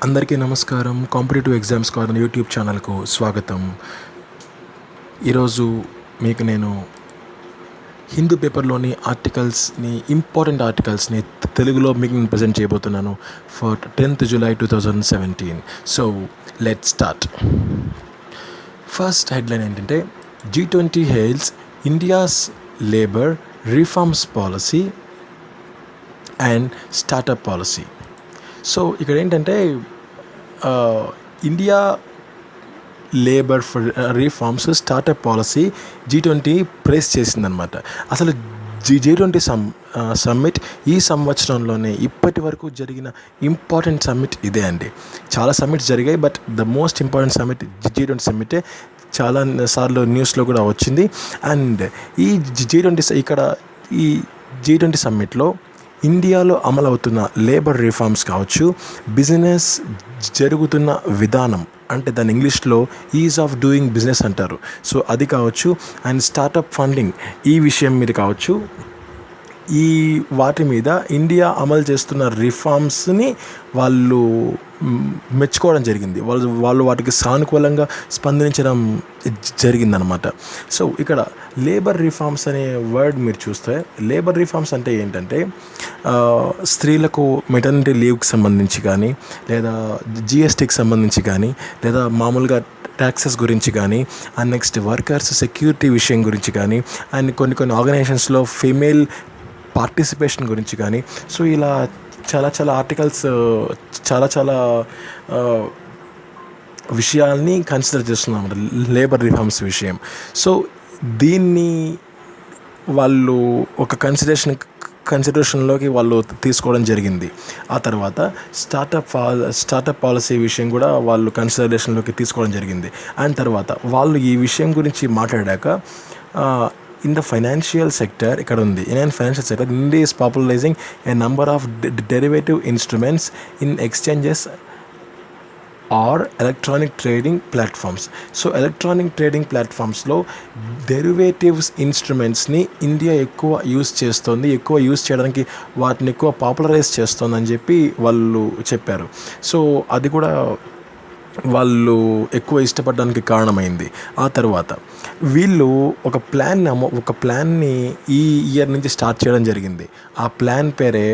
అందరికీ నమస్కారం. Competitive exams car YouTube ఛానల్కు స్వాగతం. ఈరోజు మీకు నేను హిందూ పేపర్లోని ఇంపార్టెంట్ ఆర్టికల్స్ని తెలుగులో మీకు నేను ప్రజెంట్ చేయబోతున్నాను for 10th July 2017. So let's start. First headline ఏంటంటే G20 hails India's labour reforms policy and startup policy. So ఇక్కడ ఏంటంటే India labour for reforms startup policy G20 press చేసిందనమాట. అసలు G20 సమ్మిట్ ఈ సంవత్సరంలోనే ఇప్పటి వరకు జరిగిన ఇంపార్టెంట్ సమ్మిట్ ఇదే అండి. చాలా సమ్మిట్స్ జరిగాయి, but the most important summit G20 సమ్మిటే. చాలా సార్లు న్యూస్లో కూడా వచ్చింది. అండ్ ఈ G20 సమ్మిట్లో ఇండియాలో అమలవుతున్న లేబర్ రిఫార్మ్స్ కావచ్చు, బిజినెస్ జరుగుతున్న విధానం అంటే దాని ఇంగ్లీష్లో ఈజ్ ఆఫ్ డూయింగ్ బిజినెస్ అంటారు. సో అది కావచ్చు, అండ్ స్టార్టప్ ఫండింగ్ ఈ విషయం మీద కావచ్చు, ఈ వాటి మీద ఇండియా అమలు చేస్తున్న రిఫార్మ్స్ని వాళ్ళు మెచ్చుకోవడం జరిగింది. వాళ్ళు వాటికి సానుకూలంగా స్పందించడం జరిగిందనమాట. సో ఇక్కడ లేబర్ రిఫార్మ్స్ అనే వర్డ్ మీరు చూస్తే, లేబర్ రిఫార్మ్స్ అంటే ఏంటంటే స్త్రీలకు మెటర్నిటీ లీవ్కి సంబంధించి కానీ, లేదా జిఎస్టీకి సంబంధించి కానీ, లేదా మామూలుగా ట్యాక్సెస్ గురించి కానీ, అండ్ నెక్స్ట్ వర్కర్స్ సెక్యూరిటీ విషయం గురించి కానీ, అండ్ కొన్ని ఆర్గనైజేషన్స్లో ఫీమేల్ పార్టిసిపేషన్ గురించి కానీ. సో ఇలా చాలా ఆర్టికల్స్ చాలా విషయాల్ని కన్సిడర్ చేస్తున్నాం లేబర్ రిఫార్మ్స్ విషయం. సో దీన్ని వాళ్ళు ఒక కన్సిడరేషన్లోకి వాళ్ళు తీసుకోవడం జరిగింది. ఆ తర్వాత స్టార్టప్ పాలసీ విషయం కూడా వాళ్ళు కన్సిడరేషన్లోకి తీసుకోవడం జరిగింది. అండ్ తర్వాత వాళ్ళు ఈ విషయం గురించి మాట్లాడాక in the financial sector ఇక్కడ ఉంది. In financial sector, India is popularizing a number of derivative instruments in exchanges or electronic trading platforms. So electronic trading platformsలో డెరివేటివ్స్ ఇన్స్ట్రుమెంట్స్ని ఇండియా ఎక్కువ యూజ్ చేయడానికి వాటిని ఎక్కువ పాపులరైజ్ చేస్తుందని చెప్పి వాళ్ళు చెప్పారు. సో అది కూడా వాళ్ళు ఎక్కువ ఇష్టపడడానికి కారణమైంది. ఆ తర్వాత వీళ్ళు ఒక ప్లాన్ని ఈ ఇయర్ నుంచి స్టార్ట్ చేయడం జరిగింది. ఆ ప్లాన్ పేరే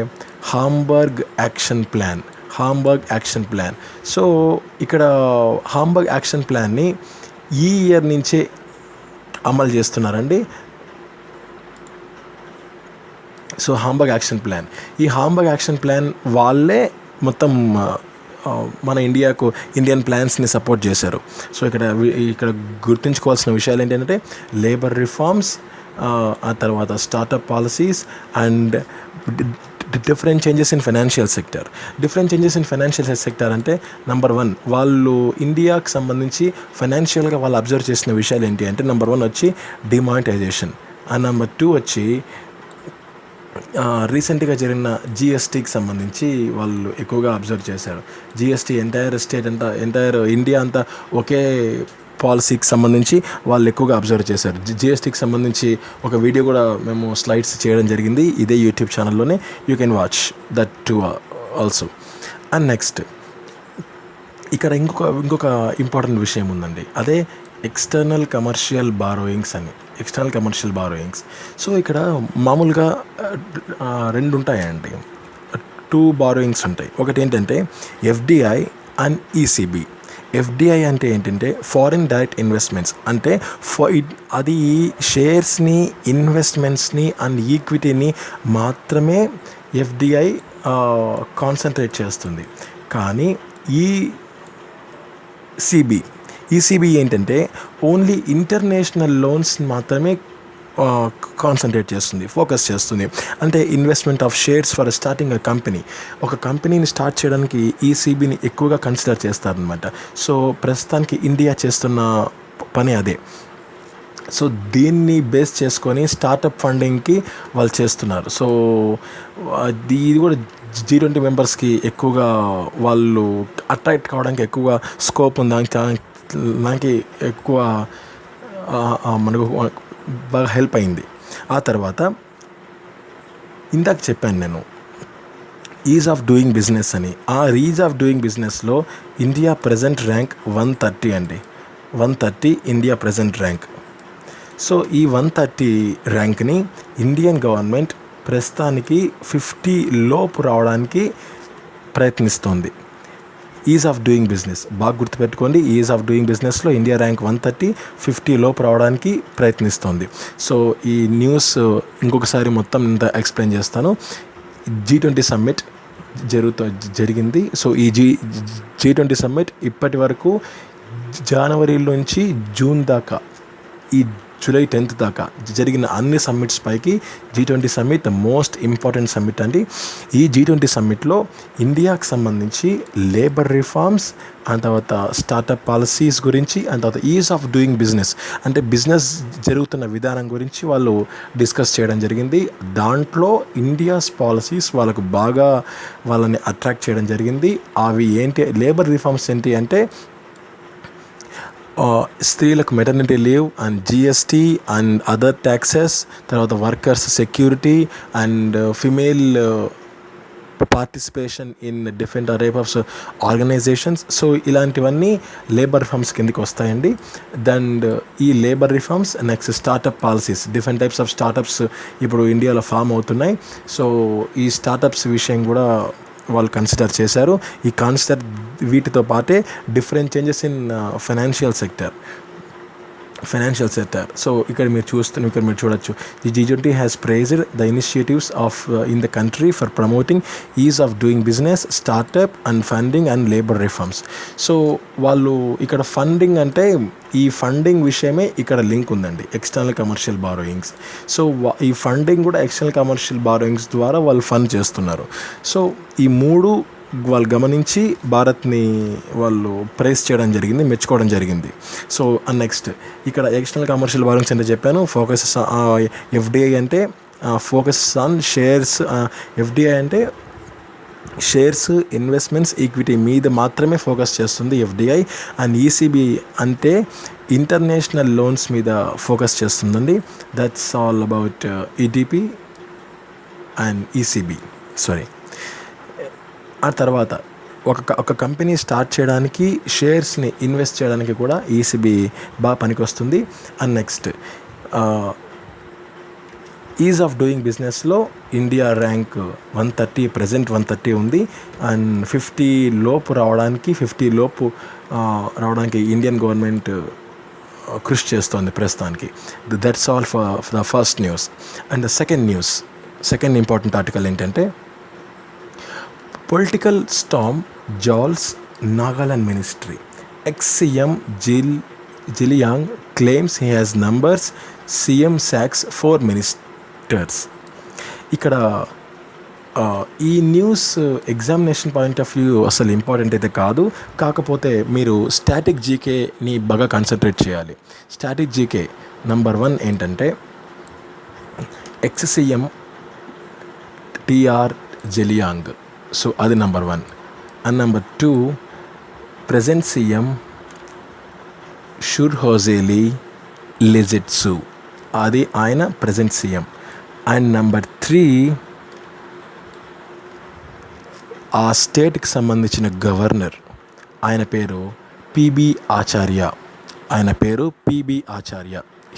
హాంబర్గ్ యాక్షన్ ప్లాన్. సో ఇక్కడ హాంబర్గ్ యాక్షన్ ప్లాన్ని ఈ ఇయర్ నుంచే అమలు చేస్తున్నారండి. సో హాంబర్గ్ యాక్షన్ ప్లాన్ వాళ్ళే మొత్తం మన ఇండియన్ ప్లాన్స్ని సపోర్ట్ చేశారు. సో ఇక్కడ గుర్తుంచుకోవాల్సిన విషయాలు ఏంటంటే లేబర్ రిఫార్మ్స్, ఆ తర్వాత startup policies and different changes in financial sector. అంటే నెంబర్ 1 వాళ్ళు ఇండియాకి సంబంధించి ఫైనాన్షియల్గా వాళ్ళు అబ్జర్వ్ చేసిన విషయాలు ఏంటి అంటే, నెంబర్ 1 వచ్చి డిమానిటైజేషన్, అండ్ నెంబర్ 2 వచ్చి రీసెంట్గా జరిగిన జిఎస్టీకి సంబంధించి వాళ్ళు ఎక్కువగా అబ్జర్వ్ చేశారు. జిఎస్టీ ఎంటైర్ ఇండియా అంతా ఒకే పాలసీకి సంబంధించి వాళ్ళు ఎక్కువగా అబ్జర్వ్ చేశారు. జిఎస్టీకి సంబంధించి ఒక వీడియో కూడా మేము స్లైడ్స్ చేయడం జరిగింది ఇదే యూట్యూబ్ ఛానల్లోనే. You can watch that too also. And next ఇక్కడ ఇంకొక ఇంపార్టెంట్ విషయం ఉందండి. అదే ఎక్స్టర్నల్ కమర్షియల్ బారోయింగ్స్. సో ఇక్కడ మామూలుగా 2 ఉంటాయండి, 2 బారోయింగ్స్ ఉంటాయి. ఒకటి ఏంటంటే ఎఫ్డిఐ అండ్ ఈసీబీ. ఎఫ్డిఐ అంటే ఏంటంటే ఫారిన్ డైరెక్ట్ ఇన్వెస్ట్మెంట్స్. అంటే అది షేర్స్ని, ఇన్వెస్ట్మెంట్స్ని అండ్ ఈక్విటీని మాత్రమే ఎఫ్డిఐ కాన్సన్ట్రేట్ చేస్తుంది. కానీ ఈసీబీ ఏంటంటే ఓన్లీ ఇంటర్నేషనల్ లోన్స్ మాత్రమే ఫోకస్ చేస్తుంది. అంటే investment of shares for starting a company. ఒక కంపెనీని స్టార్ట్ చేయడానికి ఈసీబీని ఎక్కువగా కన్సిడర్ చేస్తారనమాట. సో ప్రస్తుతానికి ఇండియా చేస్తున్న పని అదే. సో దీన్ని బేస్ చేసుకొని స్టార్టప్ ఫండింగ్కి వాళ్ళు చేస్తున్నారు. సో ఇది కూడా G20 మెంబర్స్కి ఎక్కువగా వాళ్ళు అట్రాక్ట్ కావడానికి ఎక్కువగా స్కోప్ ఉంది. దానికి ఎక్కువ మనకు బాగా హెల్ప్ అయింది. ఆ తర్వాత ఇందాక చెప్పాను నేను ఈజ్ ఆఫ్ డూయింగ్ బిజినెస్ అని. ఆ ఈజ్ ఆఫ్ డూయింగ్ బిజినెస్లో ఇండియా ప్రజెంట్ ర్యాంక్ 130 అండి. 130 ఇండియా ప్రజెంట్ ర్యాంక్. సో ఈ 130 ర్యాంక్ని ఇండియన్ గవర్నమెంట్ ప్రస్తుతానికి 50 లోపు రావడానికి ప్రయత్నిస్తోంది. ఈజ్ ఆఫ్ డూయింగ్ బిజినెస్ బాగా గుర్తుపెట్టుకోండి. ఈజ్ ఆఫ్ డూయింగ్ బిజినెస్లో ఇండియా ర్యాంక్ 130, 50 లోపు రావడానికి ప్రయత్నిస్తోంది. సో ఈ న్యూస్ ఇంకొకసారి మొత్తం ఇంత ఎక్స్ప్లెయిన్ చేస్తాను. G20 సమ్మిట్ జరిగింది. సో ఈ G20 సమ్మిట్ ఇప్పటి వరకు జనవరి నుంచి జూన్ దాకా, ఈ జూలై 10th దాకా జరిగిన అన్ని సమ్మిట్స్ పైకి G20 summit the most important summit అండి. ఈ G20 సమ్మిట్లో ఇండియాకి సంబంధించి లేబర్ రిఫార్మ్స్, అండ్ తర్వాత స్టార్టప్ పాలసీస్ గురించి, అండ్ తర్వాత ఈజ్ ఆఫ్ డూయింగ్ బిజినెస్ అంటే బిజినెస్ జరుగుతున్న విధానం గురించి వాళ్ళు డిస్కస్ చేయడం జరిగింది. దాంట్లో ఇండియాస్ పాలసీస్ వాళ్ళకు బాగా వాళ్ళని అట్రాక్ట్ చేయడం జరిగింది. అవి ఏంటి, లేబర్ రిఫార్మ్స్ ఏంటి అంటే స్త్రీలకు maternity leave and GST and other taxes, తర్వాత workers security and female participation in different type of organisations. So ఇలాంటివన్నీ లేబర్ రిఫార్మ్స్ కిందకి వస్తాయండి. అండ్ ఈ labour reforms next startup policies, different types of startups ఇప్పుడు ఇండియాలో ఫామ్ అవుతున్నాయి. So ఈ startups విషయం కూడా వాళ్ళు కన్సిడర్ చేశారు. ఈ కన్సిడర్ వీటితో పాటే different changes in financial sector. So ఇక్కడ మీరు చూడొచ్చు, the G20 has praised the initiatives of in the country for promoting ease of doing business, startup and funding and labour reforms. So వాళ్ళు ఇక్కడ funding అంటే ఈ funding విషయమే ఇక్కడ link ఉందండి, ఎక్స్టర్నల్ కమర్షియల్ బారోయింగ్స్. సో ఈ ఫండింగ్ కూడా external commercial borrowings ద్వారా వాళ్ళు ఫండ్ చేస్తున్నారు. సో ఈ మూడు వాళ్ళు గమనించి భారత్ని వాళ్ళు ప్రైజ్ చేయడం జరిగింది, మెచ్చుకోవడం జరిగింది. సో నెక్స్ట్ ఇక్కడ ఎక్స్టర్నల్ కమర్షియల్ బారోయింగ్స్ అంటే చెప్పాను. ఫోకస్ FDI అంటే ఫోకస్ ఆన్ షేర్స్. FDI అంటే షేర్స్, ఇన్వెస్ట్మెంట్స్, ఈక్విటీ మీద మాత్రమే ఫోకస్ చేస్తుంది FDI. అండ్ ECB అంటే ఇంటర్నేషనల్ లోన్స్ మీద ఫోకస్ చేస్తుందండి. That's all about EDP and ECB. ఆ తర్వాత ఒక కంపెనీ స్టార్ట్ చేయడానికి, షేర్స్ని ఇన్వెస్ట్ చేయడానికి కూడా ECB బాగా పనికొస్తుంది. And next is of doing బిజినెస్లో ఇండియా ర్యాంక్ 130, ప్రజెంట్ 130 ఉంది. అండ్ 50 లోపు రావడానికి ఇండియన్ గవర్నమెంట్ కృషి చేస్తోంది ప్రస్తుతానికి. That's all for the first news. And the second important article ఏంటంటే, political storm jolts Nagaland ministry. ex-CM Zilliang claims he has numbers. CM sacks 4 ministers. ఇక్కడ ఈ news examination point of view అసలు important అయితే కాదు, కాకపోతే మీరు స్టాటిక్ జీకేని బాగా concentrate చేయాలి. స్టాటిక్ జీకే నంబర్ 1 ఏంటంటే, ex-CM TR Zilliang. సో అది number 1. And number 2 present CM Shurhozelie లిజిట్సు, అది ఆయన ప్రజెంట్ CM. అండ్ నంబర్ 3 ఆ స్టేట్కి సంబంధించిన గవర్నర్, ఆయన పేరు PB Acharya.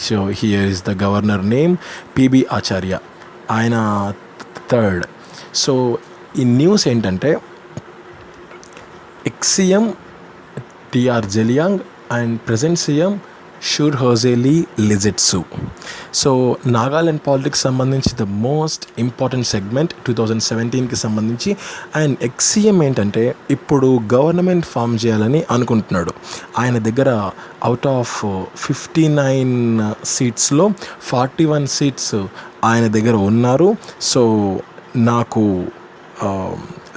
So here is the governor name PB Acharya, ఆయన థర్డ్. సో ఈ న్యూస్ ఏంటంటే, ex-CM TR Zilliang and present CM Shurhozelie Liezietsu. So Nagaland politics సంబంధించి ద మోస్ట్ ఇంపార్టెంట్ సెగ్మెంట్ 2017కి సంబంధించి. అండ్ ex-CM ఏంటంటే, ఇప్పుడు గవర్నమెంట్ ఫామ్ చేయాలని అనుకుంటున్నాడు. ఆయన దగ్గర అవుట్ ఆఫ్ 59 సీట్స్లో 41 సీట్స్ ఆయన దగ్గర ఉన్నారు. సో నాకు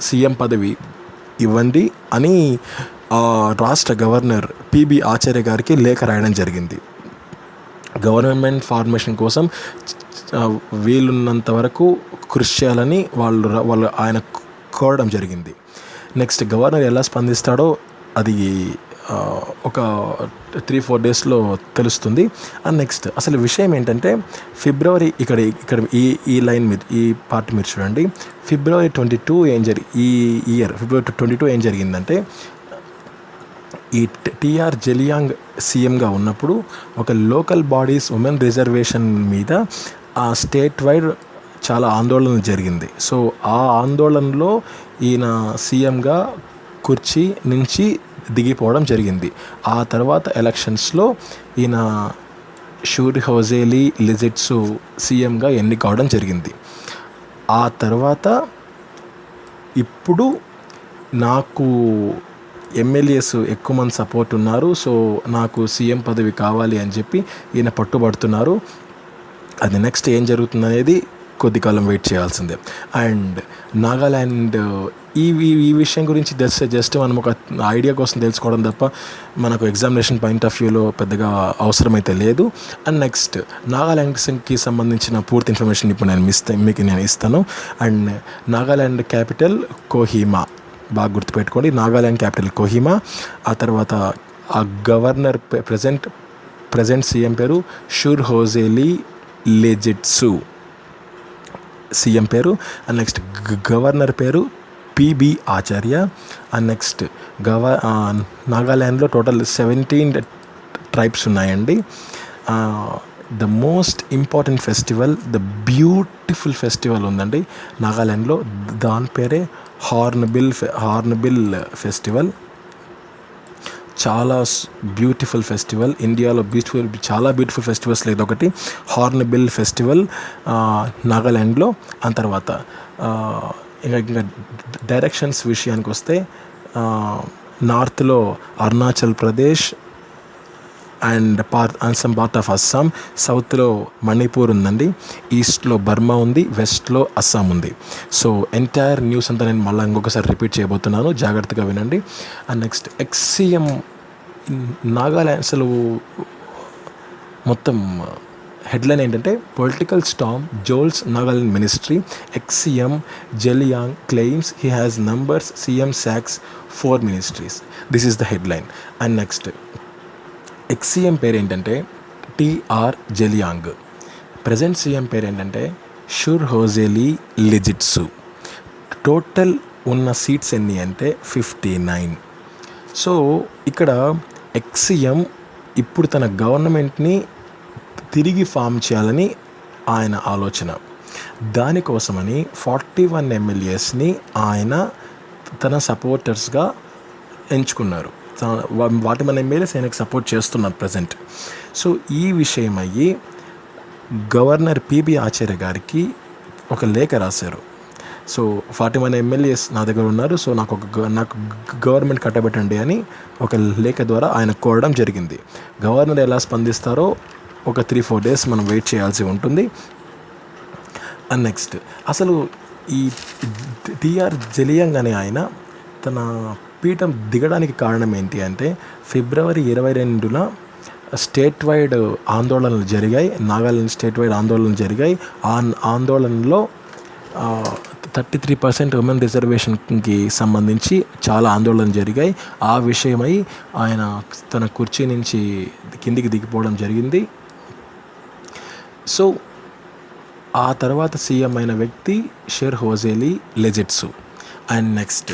CM పదవి ఇవ్వండి అని రాష్ట్ర గవర్నర్ PB ఆచార్య గారికి లేఖ రాయడం జరిగింది. గవర్నమెంట్ ఫార్మేషన్ కోసం వీలున్నంత వరకు కృషి చేయాలని ఆయన కోరడం జరిగింది. నెక్స్ట్ గవర్నర్ ఎలా స్పందిస్తాడో అది ఒక 3-4 డేస్లో తెలుస్తుంది. అండ్ నెక్స్ట్ అసలు విషయం ఏంటంటే ఫిబ్రవరి ఇక్కడ ఈ లైన్ మీద ఈ పార్ట్ మీరు చూడండి. ఫిబ్రవరి 22 ఈ ఇయర్ ఫిబ్రవరి 22 ఏం జరిగిందంటే ఈ టిఆర్ జెలియాంగ్ సీఎంగా ఉన్నప్పుడు ఒక లోకల్ బాడీస్ ఉమెన్ రిజర్వేషన్ మీద ఆ స్టేట్ వైడ్ చాలా ఆందోళన జరిగింది. సో ఆ ఆందోళనలో ఈయన సీఎంగా కుర్చీ నుంచి దిగిపోవడం జరిగింది. ఆ తర్వాత ఎలక్షన్స్లో ఈయన షూర్ హోజేలీ లిజిట్సు సీఎంగా ఎన్నికవడం జరిగింది. ఆ తర్వాత ఇప్పుడు నాకు ఎమ్మెల్యేస్ ఎక్కువ మంది సపోర్ట్ ఉన్నారు, సో నాకు సీఎం పదవి కావాలి అని చెప్పి ఈయన పట్టుబడుతున్నారు. అది నెక్స్ట్ ఏం జరుగుతుంది అనేది కొద్ది కాలం వెయిట్ చేయాల్సిందే. అండ్ నాగాల్యాండ్ ఈ విషయం గురించి జస్ట్ మనం ఒక ఐడియా కోసం తెలుసుకోవడం తప్ప మనకు ఎగ్జామినేషన్ పాయింట్ ఆఫ్ వ్యూలో పెద్దగా అవసరమైతే లేదు. అండ్ నెక్స్ట్ నాగాల్యాండ్కి సంబంధించిన పూర్తి ఇన్ఫర్మేషన్ ఇప్పుడు మీకు నేను ఇస్తాను. అండ్ నాగాల్యాండ్ క్యాపిటల్ కోహిమా, బాగా గుర్తుపెట్టుకోండి, నాగాల్యాండ్ క్యాపిటల్ కోహిమా. ఆ తర్వాత ఆ గవర్నర్ ప్రజెంట్ సీఎం పేరు షూర్ హోజేలీ లెజిట్సు సీఎం పేరు. అండ్ నెక్స్ట్ గవర్నర్ పేరు పిబి ఆచార్య. అండ్ నెక్స్ట్ నాగాల్యాండ్లో టోటల్ 17 ట్రైబ్స్ ఉన్నాయండి. The most important festival, the beautiful festival ఉందండి నాగాల్యాండ్లో, దాని పేరే హార్న్బిల్ ఫెస్టివల్. చాలా బ్యూటిఫుల్ ఫెస్టివల్, ఇండియాలో చాలా బ్యూటిఫుల్ ఫెస్టివల్స్ లేదు ఒకటి హార్న్బిల్ ఫెస్టివల్ నాగాల్యాండ్లో. ఆ తర్వాత ఇంకా డైరెక్షన్స్ విషయానికి వస్తే నార్త్లో Arunachal Pradesh and some part of Assam, సౌత్లో మణిపూర్ ఉందండి, ఈస్ట్లో బర్మా ఉంది, వెస్ట్లో అస్సాం ఉంది. సో ఎంటైర్ న్యూస్ అంతా నేను మళ్ళీ ఇంకొకసారి రిపీట్ చేయబోతున్నాను, జాగ్రత్తగా వినండి. అండ్ నెక్స్ట్ ఎక్స్సీఎం నాగాల్యాండ్ అసలు మొత్తం హెడ్లైన్ ఏంటంటే political Storm jewels Nagaland ministry, ex-CM Zeliang claims he has numbers CM socks 4 ministries. This is the headline. And next ex-CM పేరు ఏంటంటే టిఆర్ జెలియాంగ్, ప్రజెంట్ సీఎం పేరు ఏంటంటే షూర్ హోజేలీ లెజిట్సు. టోటల్ ఉన్న సీట్స్ ఎన్ని అంటే 59. సో ఇక్కడ ఎక్స్సీఎం ఇప్పుడు తన గవర్నమెంట్ని తిరిగి ఫామ్ చేయాలని ఆయన ఆలోచన. దానికోసమని 41 ఎమ్మెల్యేస్ని ఆయన తన సపోర్టర్స్గా ఎంచుకున్నారు. వాటి మన ఎమ్మెల్యేస్ ఆయనకు సపోర్ట్ చేస్తున్నారు ప్రజెంట్. సో ఈ విషయం అయ్యి గవర్నర్ పిబి ఆచార్య గారికి ఒక లేఖ రాశారు. సో 41 ఎమ్మెల్యేస్ నా దగ్గర ఉన్నారు, సో నాకు గవర్నమెంట్ కట్టబెట్టండి అని ఒక లేఖ ద్వారా ఆయన కోరడం జరిగింది. గవర్నర్ ఎలా స్పందిస్తారో ఒక 3-4 డేస్ మనం వెయిట్ చేయాల్సి ఉంటుంది. అండ్ నెక్స్ట్ అసలు ఈ టిఆర్ జెలియాంగ్ అనే ఆయన తన పీఠం దిగడానికి కారణం ఏంటి అంటే ఫిబ్రవరి 22న స్టేట్ వైడ్ ఆందోళనలు జరిగాయి, నాగాలాండ్ స్టేట్ వైడ్ ఆందోళనలు జరిగాయి. ఆ ఆందోళనలో 33% ఉమెన్ రిజర్వేషన్కి సంబంధించి చాలా ఆందోళనలు జరిగాయి. ఆ విషయమై ఆయన తన కుర్చీ నుంచి కిందికి దిగిపోవడం జరిగింది. సో ఆ తర్వాత సీఎం అయిన వ్యక్తి షూర్ హోజేలీ లెజిట్సు. అండ్ నెక్స్ట్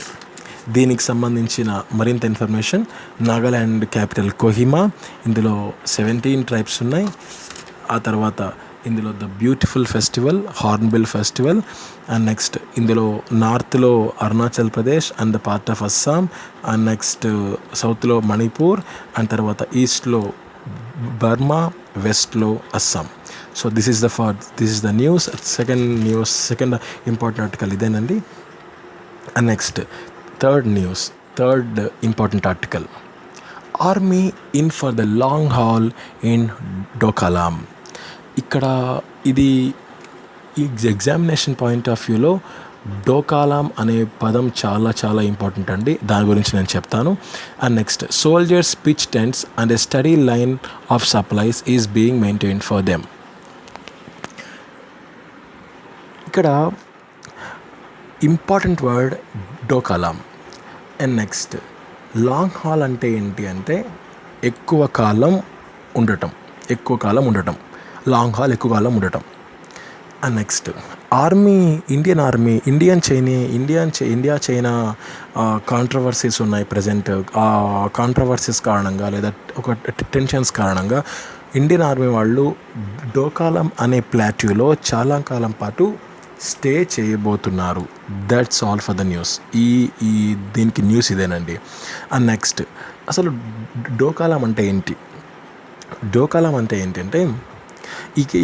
దీనికి సంబంధించిన మరింత ఇన్ఫర్మేషన్, నాగాల్యాండ్ క్యాపిటల్ కోహిమా, ఇందులో 17 ట్రైబ్స్ ఉన్నాయి. ఆ తర్వాత ఇందులో the beautiful festival hornbill festival. And next ఇందులో నార్త్లో Arunachal Pradesh and the part of Assam. And next సౌత్లో మణిపూర్. అండ్ తర్వాత ఈస్ట్లో బర్మా, వెస్ట్లో Assam. So this is the news. Second important article ఇదేనండి. And next third important article, army in for the long haul in Doklam. ఇక్కడ ఇది ఈ ఎగ్జామినేషన్ పాయింట్ ఆఫ్ వ్యూలో డోకాలాం అనే పదం చాలా చాలా ఇంపార్టెంట్ అండి, దాని గురించి నేను చెప్తాను. And next soldiers pitch tents and a steady line of supplies is being maintained for them. ఇక్కడ important word Doklam. And next long haul అంటే ఏంటి అంటే ఎక్కువ కాలం ఉండటం. లాంగ్ హాల్ ఎక్కువ కాలం ఉండటం. And next army, India China controversies ఉన్నాయి ప్రజెంట్. ఆ కాంట్రవర్సీస్ కారణంగా లేదా ఒక టెన్షన్స్ కారణంగా ఇండియన్ ఆర్మీ వాళ్ళు డోకాలం అనే ప్లాట్యూలో చాలా కాలం పాటు స్టే చేయబోతున్నారు. That's all for the news. ఈ దీనికి న్యూస్ ఇదేనండి. అండ్ నెక్స్ట్ అసలు డోకాలం అంటే ఏంటి? డోకాలం అంటే ఏంటంటే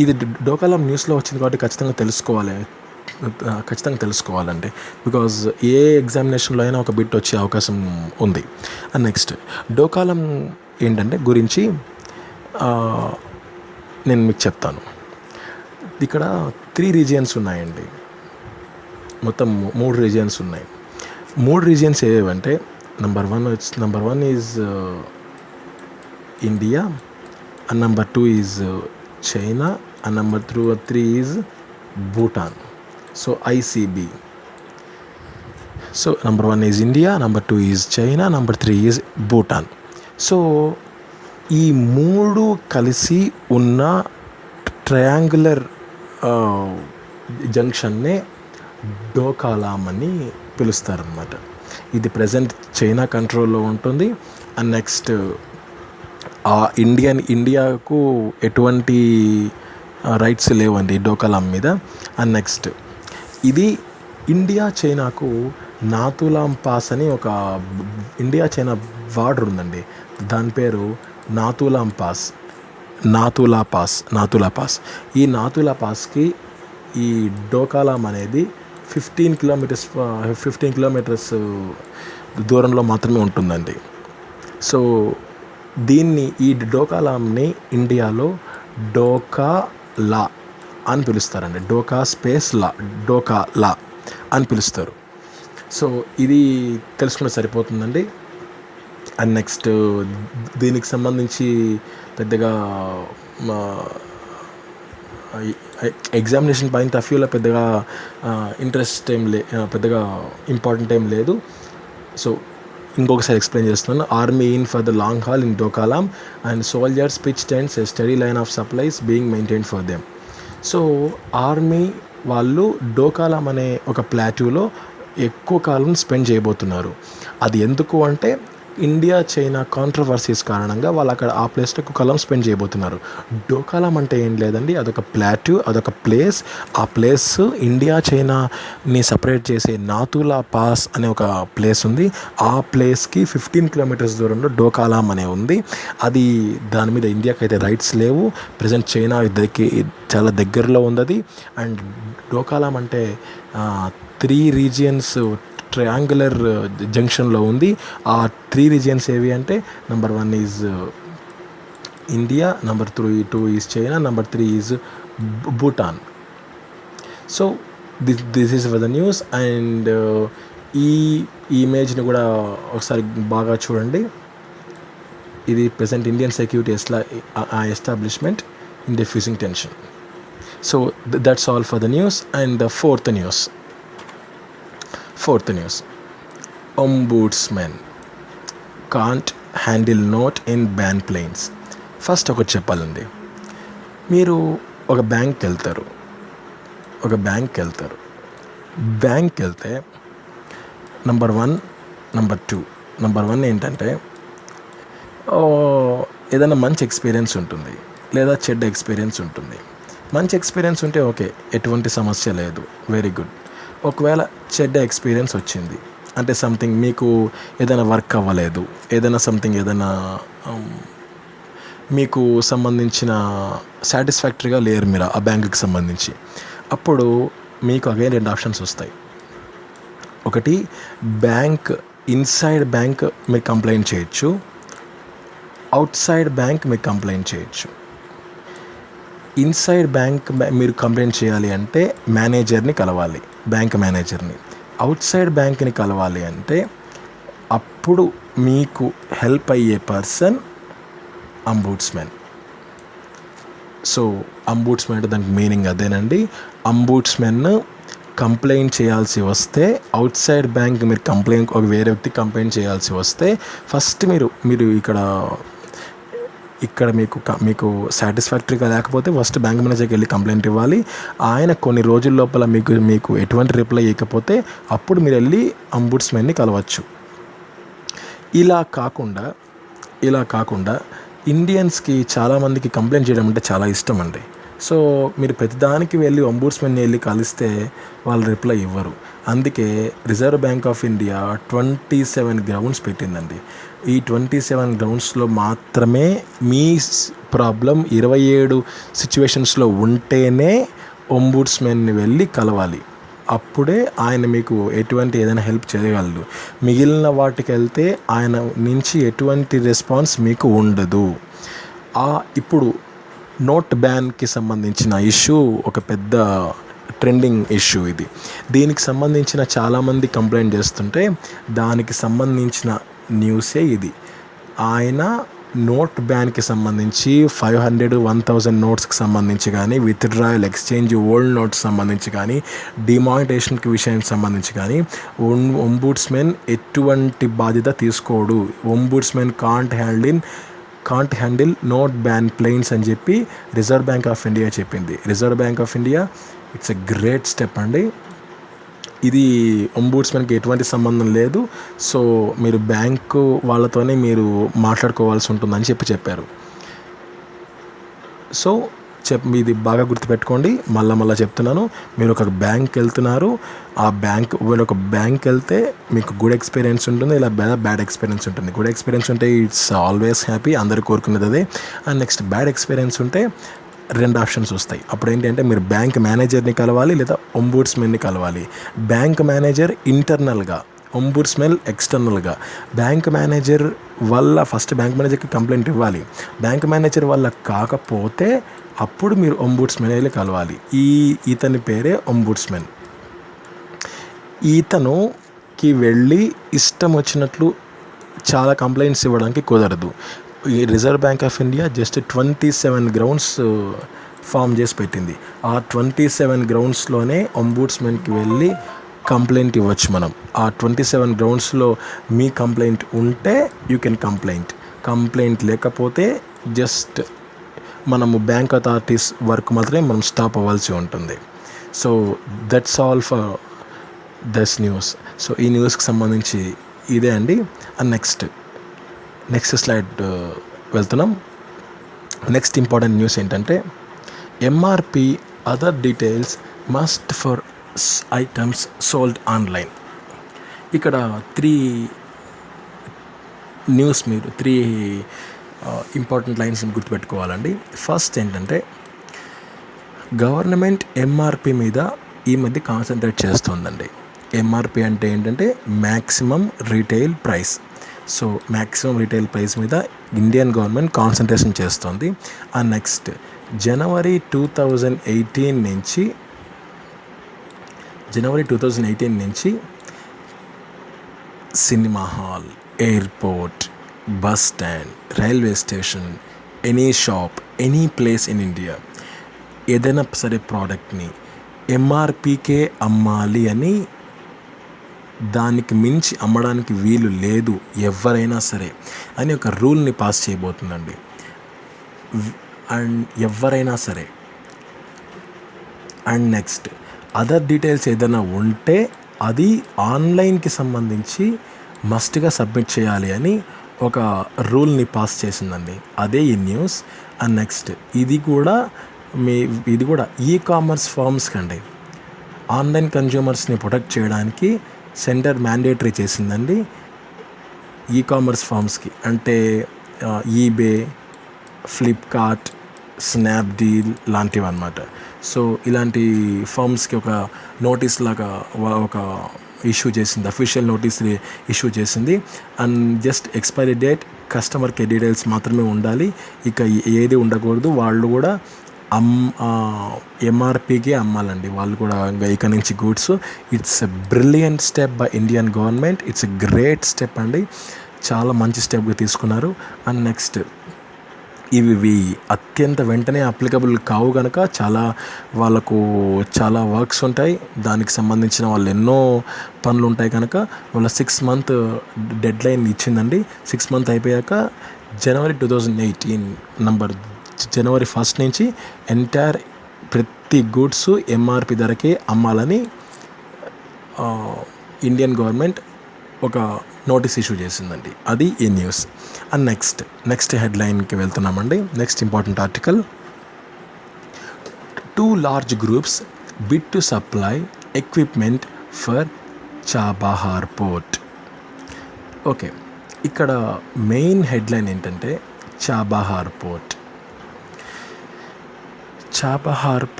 ఇది డోకాలం న్యూస్లో వచ్చింది కాబట్టి ఖచ్చితంగా తెలుసుకోవాలండి. బికాజ్ ఏ ఎగ్జామినేషన్లో అయినా ఒక బిట్ వచ్చే అవకాశం ఉంది. అండ్ నెక్స్ట్ డోకాలం ఏంటంటే గురించి నేను మీకు చెప్తాను. ఇక్కడ 3 రీజియన్స్ ఉన్నాయండి. మొత్తం 3 రీజియన్స్ ఉన్నాయి. 3 రీజియన్స్ ఏవంటే number 1 is India, and number 2 is China, and number 3 is Bhutan. So ICB. So number 1 is India, number 2 is China, number 3 is Bhutan. So ఈ 3 కలిసి ఉన్న ట్రయాంగులర్ జంక్షన్నే డోకాలాం అని పిలుస్తారనమాట. ఇది ప్రజెంట్ చైనా కంట్రోల్లో ఉంటుంది. అండ్ నెక్స్ట్ ఇండియాకు ఎటువంటి రైట్స్ లేవండి డోకాలాం మీద. అండ్ నెక్స్ట్ ఇది ఇండియా చైనాకు నాతులాం పాస్ అని ఒక ఇండియా చైనా బార్డర్ ఉందండి. దాని పేరు నాతులా పాస్. ఈ నాతులా పాస్కి ఈ డోకాలాం అనేది 15 కిలోమీటర్స్ దూరంలో మాత్రమే ఉంటుందండి. సో ఈ డోకాలాంని ఇండియాలో డోకాలా అని పిలుస్తారండి. డోకాలా అని పిలుస్తారు. సో ఇది తెలుసుకుంటే సరిపోతుందండి. అండ్ నెక్స్ట్ దీనికి సంబంధించి పెద్దగా ఎగ్జామినేషన్ పాయింట్ ఆఫ్ వ్యూలో పెద్దగా పెద్దగా ఇంపార్టెంట్ ఏం లేదు. సో ఇంకొకసారి ఎక్స్ప్లెయిన్ చేస్తున్నాను. Army in for the long haul in Doklam and soldiers pitch tents a steady line of supplies being maintained for them. So army వాళ్ళు డోకాలాం అనే ఒక ప్లాట్యూలో ఎక్కువ కాలం స్పెండ్ చేయబోతున్నారు. అది ఎందుకు అంటే ఇండియా చైనా కాంట్రవర్సీస్ కారణంగా వాళ్ళు అక్కడ ఆ ప్లేస్లో ఎక్కువ కాలం స్పెండ్ చేయబోతున్నారు. డోకాలాం అంటే ఏం లేదండి, అదొక ప్లాట్యూ, అదొక ప్లేస్. ఆ ప్లేస్ ఇండియా చైనాని సపరేట్ చేసే నాతులా పాస్ అనే ఒక ప్లేస్ ఉంది. ఆ ప్లేస్కి 15 కిలోమీటర్స్ దూరంలో డోకాలాం అనే ఉంది. అది దాని మీద ఇండియాకి అయితే రైట్స్ లేవు. ప్రజెంట్ చైనా చాలా దగ్గరలో ఉంది అది. అండ్ డోకాలాం అంటే 3 రీజియన్స్ ట్రయాంగులర్ జంక్షన్లో ఉంది. ఆ 3 రీజియన్స్ ఏవి అంటే number 1 is India, number 2 is China, number 3 is Bhutan. So this is for the news. And ఈ ఇమేజ్ని కూడా ఒకసారి బాగా చూడండి. ఇది present Indian security establishment in diffusing tension. So that's all for the news. And the fourth news, ombudsman can't handle note in ban planes. First ఒకటి చెప్పాలండి. మీరు ఒక బ్యాంక్కి వెళ్తే నెంబర్ 1, నెంబర్ 2. నెంబర్ 1 ఏంటంటే ఏదైనా మంచి ఎక్స్పీరియన్స్ ఉంటుంది లేదా చెడ్డ ఎక్స్పీరియన్స్ ఉంటుంది. మంచి ఎక్స్పీరియన్స్ ఉంటే ఓకే, ఎటువంటి సమస్య లేదు, వెరీ గుడ్. ఒకవేళ చెడ్డ ఎక్స్పీరియన్స్ వచ్చింది అంటే సంథింగ్ మీకు ఏదైనా వర్క్ అవ్వలేదు, ఏదైనా మీకు సంబంధించిన సాటిస్ఫాక్టరీగా లేరు మీరు ఆ బ్యాంకుకి సంబంధించి, అప్పుడు మీకు అగైన్ 2 ఆప్షన్స్ వస్తాయి. ఒకటి, ఇన్సైడ్ బ్యాంక్ మీరు కంప్లైంట్ చేయొచ్చు, అవుట్ సైడ్ బ్యాంక్ మీరు కంప్లైంట్ చేయొచ్చు. ఇన్సైడ్ బ్యాంక్ మీరు కంప్లైంట్ చేయాలి అంటే మేనేజర్ని కలవాలి, బ్యాంక్ మేనేజర్ని. అవుట్ సైడ్ బ్యాంక్ని కలవాలి అంటే అప్పుడు మీకు హెల్ప్ అయ్యే పర్సన్ అంబుడ్స్మెన్. సో అంబుడ్స్మెన్ అంటే దానికి మీనింగ్ అదేనండి. అంబుడ్స్మెన్ కంప్లైంట్ చేయాల్సి వస్తే, అవుట్ సైడ్ బ్యాంక్ మీరు కంప్లైంట్ ఒక వేరే వ్యక్తి కంప్లైంట్ చేయాల్సి వస్తే ఫస్ట్ మీరు ఇక్కడ మీకు సాటిస్ఫాక్టరీగా లేకపోతే ఫస్ట్ బ్యాంక్ మేనేజర్కి వెళ్ళి కంప్లైంట్ ఇవ్వాలి. ఆయన కొన్ని రోజుల లోపల మీకు ఎటువంటి రిప్లై ఇవ్వకపోతే అప్పుడు మీరు వెళ్ళి అంబుడ్స్మెన్ని కలవచ్చు. ఇలా కాకుండా ఇండియన్స్కి చాలామందికి కంప్లైంట్ చేయడం అంటే చాలా ఇష్టం అండి. సో మీరు ప్రతిదానికి వెళ్ళి అంబుడ్స్మెన్ని వెళ్ళి కలిస్తే వాళ్ళు రిప్లై ఇవ్వరు. అందుకే reserve bank of India 27 grounds పెట్టిందండి. ఈ 27 గ్రౌండ్స్లో మాత్రమే మీ ప్రాబ్లం 27 సిచ్యువేషన్స్లో ఉంటేనే అంబుడ్స్మెన్ని వెళ్ళి కలవాలి. అప్పుడే ఆయన మీకు ఎటువంటి ఏదైనా హెల్ప్ చేయగలరు. మిగిలిన వాటికి వెళ్తే ఆయన నుంచి ఎటువంటి రెస్పాన్స్ మీకు ఉండదు. ఇప్పుడు నోట్ బ్యాన్కి సంబంధించిన ఇష్యూ ఒక పెద్ద ట్రెండింగ్ ఇష్యూ ఇది. దీనికి సంబంధించిన చాలామంది కంప్లైంట్ చేస్తుంటే దానికి సంబంధించిన న్యూసే ఇది. ఆయన నోట్ బ్యాన్కి సంబంధించి 500, 1000 నోట్స్కి సంబంధించి కానీ, విత్డ్రాయల్, ఎక్స్చేంజ్, ఓల్డ్ నోట్స్ సంబంధించి కానీ, డిమానిటేషన్కి విషయానికి సంబంధించి కానీ అంబుడ్స్మెన్ ఎటువంటి బాధ్యత తీసుకోడు. Ombudsmen can't handle note ban plains అని చెప్పి రిజర్వ్ బ్యాంక్ ఆఫ్ ఇండియా చెప్పింది. Reserve bank of India it's a great step అండి. ఇది అంబుడ్స్మెన్కి ఎటువంటి సంబంధం లేదు. సో మీరు బ్యాంకు వాళ్ళతోనే మీరు మాట్లాడుకోవాల్సి ఉంటుందని చెప్పారు. సో ఇది బాగా గుర్తుపెట్టుకోండి. మళ్ళీ చెప్తున్నాను, మీరు ఒక బ్యాంక్ వెళ్తున్నారు. మీరు ఒక బ్యాంక్ వెళ్తే మీకు గుడ్ ఎక్స్పీరియన్స్ ఉంటుంది, ఇలా బ్యాడ్ ఎక్స్పీరియన్స్ ఉంటుంది. గుడ్ ఎక్స్పీరియన్స్ ఉంటే ఇట్స్ ఆల్వేస్ హ్యాపీ, అందరు కోరుకునేది అదే. అండ్ నెక్స్ట్ బ్యాడ్ ఎక్స్పీరియన్స్ ఉంటే 2 ఆప్షన్స్ వస్తాయి. అప్పుడు ఏంటంటే మీరు బ్యాంక్ మేనేజర్ని కలవాలి లేదా అంబుడ్స్మెన్ని కలవాలి. బ్యాంక్ మేనేజర్ ఇంటర్నల్గా, అంబుడ్స్మెన్ ఎక్స్టర్నల్గా. బ్యాంక్ మేనేజర్ వల్ల ఫస్ట్ బ్యాంక్ మేనేజర్కి కంప్లైంట్ ఇవ్వాలి. బ్యాంక్ మేనేజర్ వల్ల కాకపోతే అప్పుడు మీరు అంబుడ్స్మెన్ వెళ్ళి కలవాలి. ఇతని పేరే అంబుడ్స్మెన్. ఇతనుకి వెళ్ళి ఇష్టం వచ్చినట్లు చాలా కంప్లైంట్స్ ఇవ్వడానికి కుదరదు. ఈ reserve bank of India just 27 grounds form చేసి పెట్టింది. ఆ 27 గ్రౌండ్స్లోనే అంబుడ్స్మెన్కి వెళ్ళి కంప్లైంట్ ఇవ్వచ్చు మనం. ఆ 27 గ్రౌండ్స్లో మీ కంప్లైంట్ ఉంటే యూ కెన్ కంప్లైంట్ లేకపోతే జస్ట్ మనము బ్యాంక్ అథారిటీస్ వర్క్ మాత్రమే మనం స్టాప్ అవ్వాల్సి ఉంటుంది. So that's all for this news. So ఈ న్యూస్కి సంబంధించి ఇదే అండి. అండ్ నెక్స్ట్ స్లైడ్ వెళ్తున్నాం. నెక్స్ట్ ఇంపార్టెంట్ న్యూస్ ఏంటంటే MRP other details must for items sold online. ఇక్కడ 3 ఇంపార్టెంట్ లైన్స్ గుర్తుపెట్టుకోవాలండి. ఫస్ట్ ఏంటంటే గవర్నమెంట్ ఎంఆర్పి మీద ఈ మధ్య కాన్సన్ట్రేట్ చేస్తుందండి. ఎంఆర్పి అంటే ఏంటంటే maximum retail price. So maximum retail price మీద ఇండియన్ గవర్నమెంట్ కాన్సన్ట్రేషన్ చేస్తుంది. అండ్ నెక్స్ట్ జనవరి 2018 నుంచి cinema hall, airport, bus stand, railway station, any shop, any place in India ఏదైనా సరే ప్రోడక్ట్ని ఎంఆర్పికే అమ్మాలి అని, దానికి మించి అమ్మడానికి వీలు లేదు ఎవరైనా సరే అని ఒక రూల్ని పాస్ చేయబోతుందండి. అండ్ ఎవరైనా సరే. అండ్ నెక్స్ట్ అదర్ డీటెయిల్స్ ఏదైనా ఉంటే అది ఆన్లైన్కి సంబంధించి మస్ట్గా సబ్మిట్ చేయాలి అని ఒక రూల్ని పాస్ చేసిందండి. అదే ఈ న్యూస్. అండ్ నెక్స్ట్ ఇది కూడా ఈ కామర్స్ ఫర్మ్స్కి అండి, ఆన్లైన్ కన్జ్యూమర్స్ని ప్రొటెక్ట్ చేయడానికి సెంటర్ మ్యాండేటరీ చేసిందండి ఈ కామర్స్ ఫర్మ్స్కి. అంటే ఈబే, ఫ్లిప్కార్ట్, స్నాప్డీల్ లాంటివి అన్నమాట. సో ఇలాంటి ఫర్మ్స్కి ఒక నోటీస్ లాగా ఒక ఇష్యూ చేసింది, అఫీషియల్ నోటీస్ ఇష్యూ చేసింది. And just expiry date, customer care details మాత్రమే ఉండాలి, ఇక ఏది ఉండకూడదు. వాళ్ళు కూడా ఎంఆర్పికి అమ్మాలండి వాళ్ళు కూడా ఇక నుంచి goods. It's a brilliant step by Indian government. It's a great step అండి, చాలా మంచి స్టెప్గా తీసుకున్నారు. అండ్ నెక్స్ట్ ఇవి అత్యంత వెంటనే అప్లికబుల్ కావు కనుక వాళ్ళకు చాలా వర్క్స్ ఉంటాయి, దానికి సంబంధించిన వాళ్ళు ఎన్నో పనులు ఉంటాయి కనుక వాళ్ళ 6 month డెడ్ లైన్ ఇచ్చిందండి. 6 month అయిపోయాక January 2018 January 1 నుంచి ఎంటైర్ ప్రతి గూడ్స్ ఎంఆర్పి ధరకే అమ్మాలని ఇండియన్ గవర్నమెంట్ ఒక నోటీస్ ఇష్యూ చేసిందండి. అది ఈ న్యూస్. అండ్ నెక్స్ట్ హెడ్లైన్కి వెళ్తున్నామండి. Next important article, 2 large groups bid to supply equipment for Chabahar port. Okay, ఇక్కడ మెయిన్ హెడ్లైన్ ఏంటంటే చాబహార్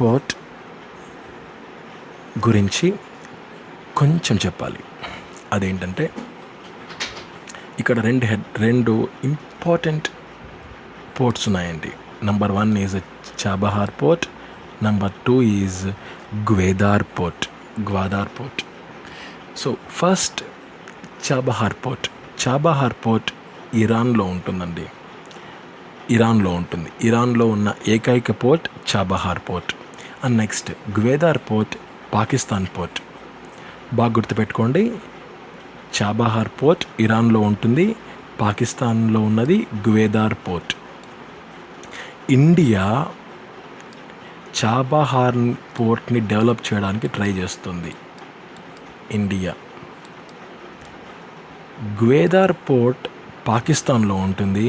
పోర్ట్ గురించి కొంచెం చెప్పాలి. అదేంటంటే ఇక్కడ రెండు ఇంపార్టెంట్ పోర్ట్స్ ఉన్నాయండి. Number 1 is Chabahar port, number 2 is Gwadar port. So first Chabahar port ఇరాన్లో ఉంటుందండి. ఇరాన్లో ఉన్న ఏకైక port Chabahar port. And next Gwadar port Pakistan port. బాగా గుర్తుపెట్టుకోండి, చాబహార్ పోర్ట్ ఇరాన్లో ఉంటుంది, పాకిస్తాన్లో ఉన్నది గ్వాదార్ పోర్ట్. ఇండియా చాబహార్ పోర్ట్ని డెవలప్ చేయడానికి ట్రై చేస్తుంది. గ్వాదార్ పోర్ట్ పాకిస్తాన్లో ఉంటుంది,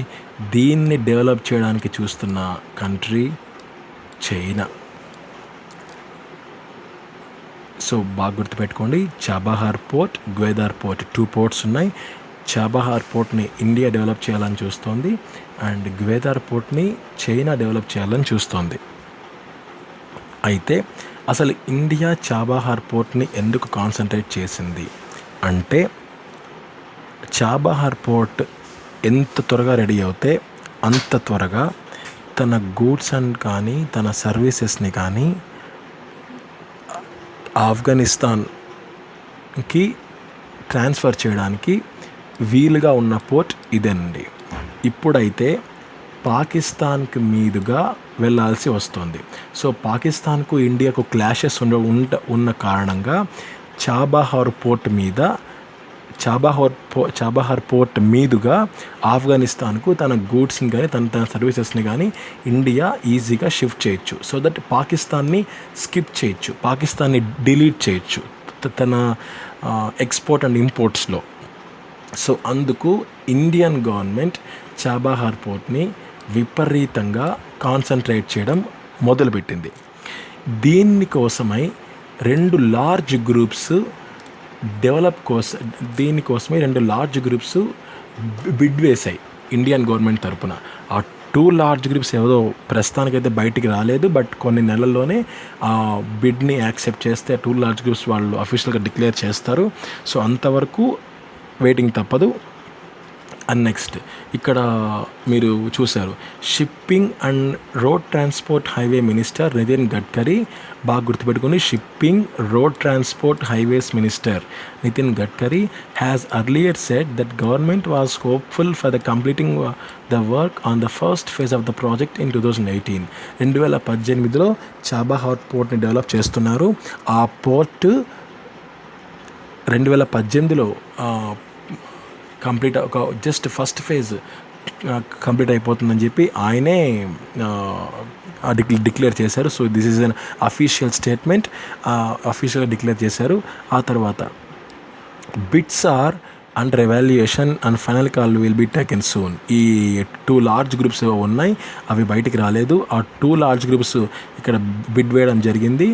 దీన్ని డెవలప్ చేయడానికి చూస్తున్న కంట్రీ చైనా. సో బాగా గుర్తుపెట్టుకోండి, Chabahar port, Gwadar port 2 ports ఉన్నాయి. చాబహార్ పోర్ట్ని ఇండియా డెవలప్ చేయాలని చూస్తోంది అండ్ గ్వాదార్ పోర్ట్ని చైనా డెవలప్ చేయాలని చూస్తోంది. అయితే అసలు ఇండియా చాబహార్ పోర్ట్ని ఎందుకు కాన్సన్ట్రేట్ చేసింది అంటే, చాబహార్ పోర్ట్ ఎంత త్వరగా రెడీ అవుతే అంత త్వరగా తన గూడ్స్ అండ్ కానీ తన సర్వీసెస్ని కానీ ఆఫ్ఘనిస్తాన్కి ట్రాన్స్ఫర్ చేయడానికి వీలుగా ఉన్న పోర్ట్ ఇదేనండి. ఇప్పుడైతే పాకిస్తాన్కి మీదుగా వెళ్ళాల్సి వస్తుంది. సో పాకిస్తాన్కు ఇండియాకు క్లాషెస్ ఉన్న కారణంగా చాబహార్ పోర్ట్ మీదుగా ఆఫ్ఘనిస్తాన్కు తన గూడ్స్ని కానీ తన సర్వీసెస్ని కానీ ఇండియా ఈజీగా షిఫ్ట్ చేయొచ్చు. సో దట్ పాకిస్తాన్ని స్కిప్ చేయొచ్చు, పాకిస్తాన్ని డిలీట్ చేయొచ్చు తన ఎక్స్పోర్ట్ అండ్ ఇంపోర్ట్స్లో. సో అందుకు ఇండియన్ గవర్నమెంట్ చాబహార్ పోర్ట్ని విపరీతంగా కాన్సన్ట్రేట్ చేయడం మొదలుపెట్టింది. దీనికోసమై 2 లార్జ్ గ్రూప్స్ దీనికోసమే 2 లార్జ్ గ్రూప్స్ బిడ్ వేశాయి ఇండియన్ గవర్నమెంట్ తరపున. ఆ 2 లార్జ్ గ్రూప్స్ ఏదో ప్రస్తుతానికైతే బయటికి రాలేదు, బట్ కొన్ని నెలల్లోనే ఆ బిడ్ని యాక్సెప్ట్ చేస్తే 2 లార్జ్ గ్రూప్స్ వాళ్ళు అఫీషియల్గా డిక్లేర్ చేస్తారు. సో అంతవరకు వెయిటింగ్ తప్పదు. అండ్ నెక్స్ట్ ఇక్కడ మీరు చూశారు, shipping and road transport highway minister Nitin Gadkari. బాగా గుర్తుపెట్టుకుని, shipping road transport highways minister Nitin Gadkari has earlier said that government was hopeful for the completing the work on the first phase of the project in 2018. 2018లో Chabahar పోర్ట్ని develop చేస్తున్నారు. ఆ port 2018లో complete ఒక just first phase complete అయిపోతుందని చెప్పి ఆయనే declare చేశారు. So this is an official statement, అఫీషియల్గా డిక్లేర్ చేశారు. ఆ తర్వాత bids are under evaluation and final call will be taken soon. ఈ 2 లార్జ్ గ్రూప్స్ ఉన్నాయి, అవి బయటికి రాలేదు. ఆ 2 లార్జ్ గ్రూప్స్ ఇక్కడ బిడ్ వేయడం జరిగింది.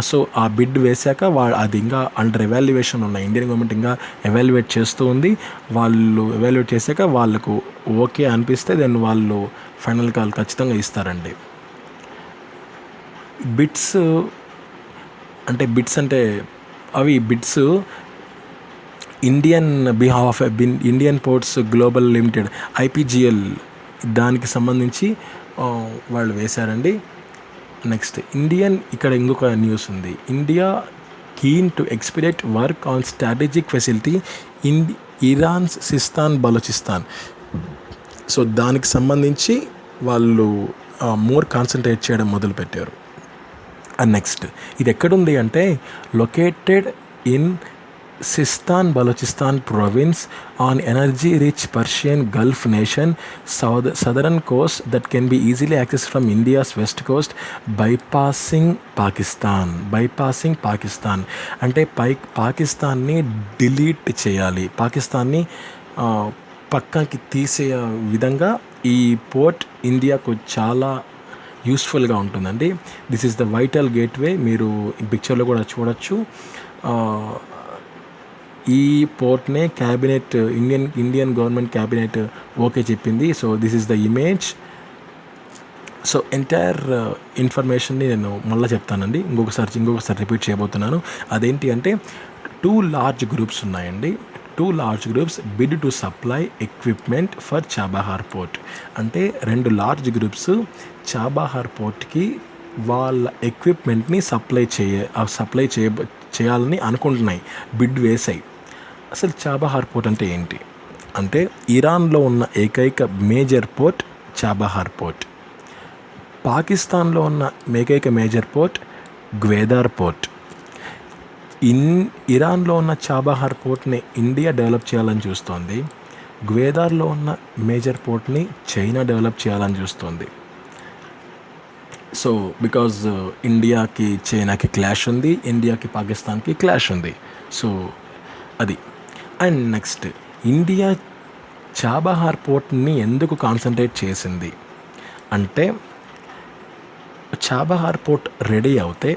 సో ఆ బిడ్ వేశాక అది ఇంకా అండర్ ఎవాల్యుయేషన్ ఉన్నాయి, ఇండియన్ గవర్నమెంట్ ఇంకా ఎవాల్యుయేట్ చేస్తూ ఉంది. వాళ్ళు ఎవాల్యుయేట్ చేశాక వాళ్ళకు ఓకే అనిపిస్తే దెన్ వాళ్ళు ఫైనల్ కాల్ ఖచ్చితంగా ఇస్తారండి. బిట్స్ అంటే అవి bits Indian ports global limited IPGL దానికి సంబంధించి వాళ్ళు వేశారండి. నెక్స్ట్ ఇక్కడ ఇంకొక న్యూస్ ఉంది, India keen to expedite work on strategic facility in Iran's Sistan Balochistan. So దానికి సంబంధించి వాళ్ళు మోర్ కాన్సన్ట్రేట్ చేయడం మొదలుపెట్టారు. అండ్ నెక్స్ట్ ఇది ఎక్కడుంది అంటే located in Sistan Balochistan province on energy rich Persian Gulf nation southern Coast that can be easily access from India's west Coast bypassing Pakistan అంటే పాకిస్తాన్ని డిలీట్ చేయాలి, పాకిస్తాన్ని పక్కకి తీసే విధంగా ఈ పోర్ట్ ఇండియాకు చాలా యూస్ఫుల్గా ఉంటుందండి. This is the vital gateway. మీరు ఈ పిక్చర్లో కూడా చూడొచ్చు. ఈ పోర్ట్నే cabinet Indian government cabinet okay చెప్పింది. So this is the image. So entire ఇన్ఫర్మేషన్ని నేను మళ్ళీ చెప్తానండి, ఇంకొకసారి రిపీట్ చేయబోతున్నాను. అదేంటి అంటే 2 large గ్రూప్స్ ఉన్నాయండి. 2 large groups bid to supply equipment for Chabahar port. అంటే 2 large గ్రూప్స్ చాబహార్ పోర్ట్కి వాళ్ళ ఎక్విప్మెంట్ని సప్లై చేయాలని అనుకుంటున్నాయి, బిడ్ వేసాయి. అసలు చాబహార్ పోర్ట్ అంటే ఏంటి అంటే ఇరాన్లో ఉన్న ఏకైక మేజర్ పోర్ట్ చాబహార్ పోర్ట్. పాకిస్తాన్లో ఉన్న ఏకైక మేజర్ పోర్ట్ గ్వేదార్ పోర్ట్. ఇరాన్లో ఉన్న చాబహార్ పోర్ట్ని ఇండియా డెవలప్ చేయాలని చూస్తోంది. గ్వేదార్లో ఉన్న మేజర్ పోర్ట్ని చైనా డెవలప్ చేయాలని చూస్తోంది. సో బికాజ్ ఇండియాకి చైనాకి క్లాష్ ఉంది, ఇండియాకి పాకిస్తాన్కి క్లాష్ ఉంది. సో అది. అండ్ నెక్స్ట్ ఇండియా చాబహార్ పోర్ట్ని ఎందుకు కాన్సన్ట్రేట్ చేసింది అంటే చాబహార్ పోర్ట్ రెడీ అవుతే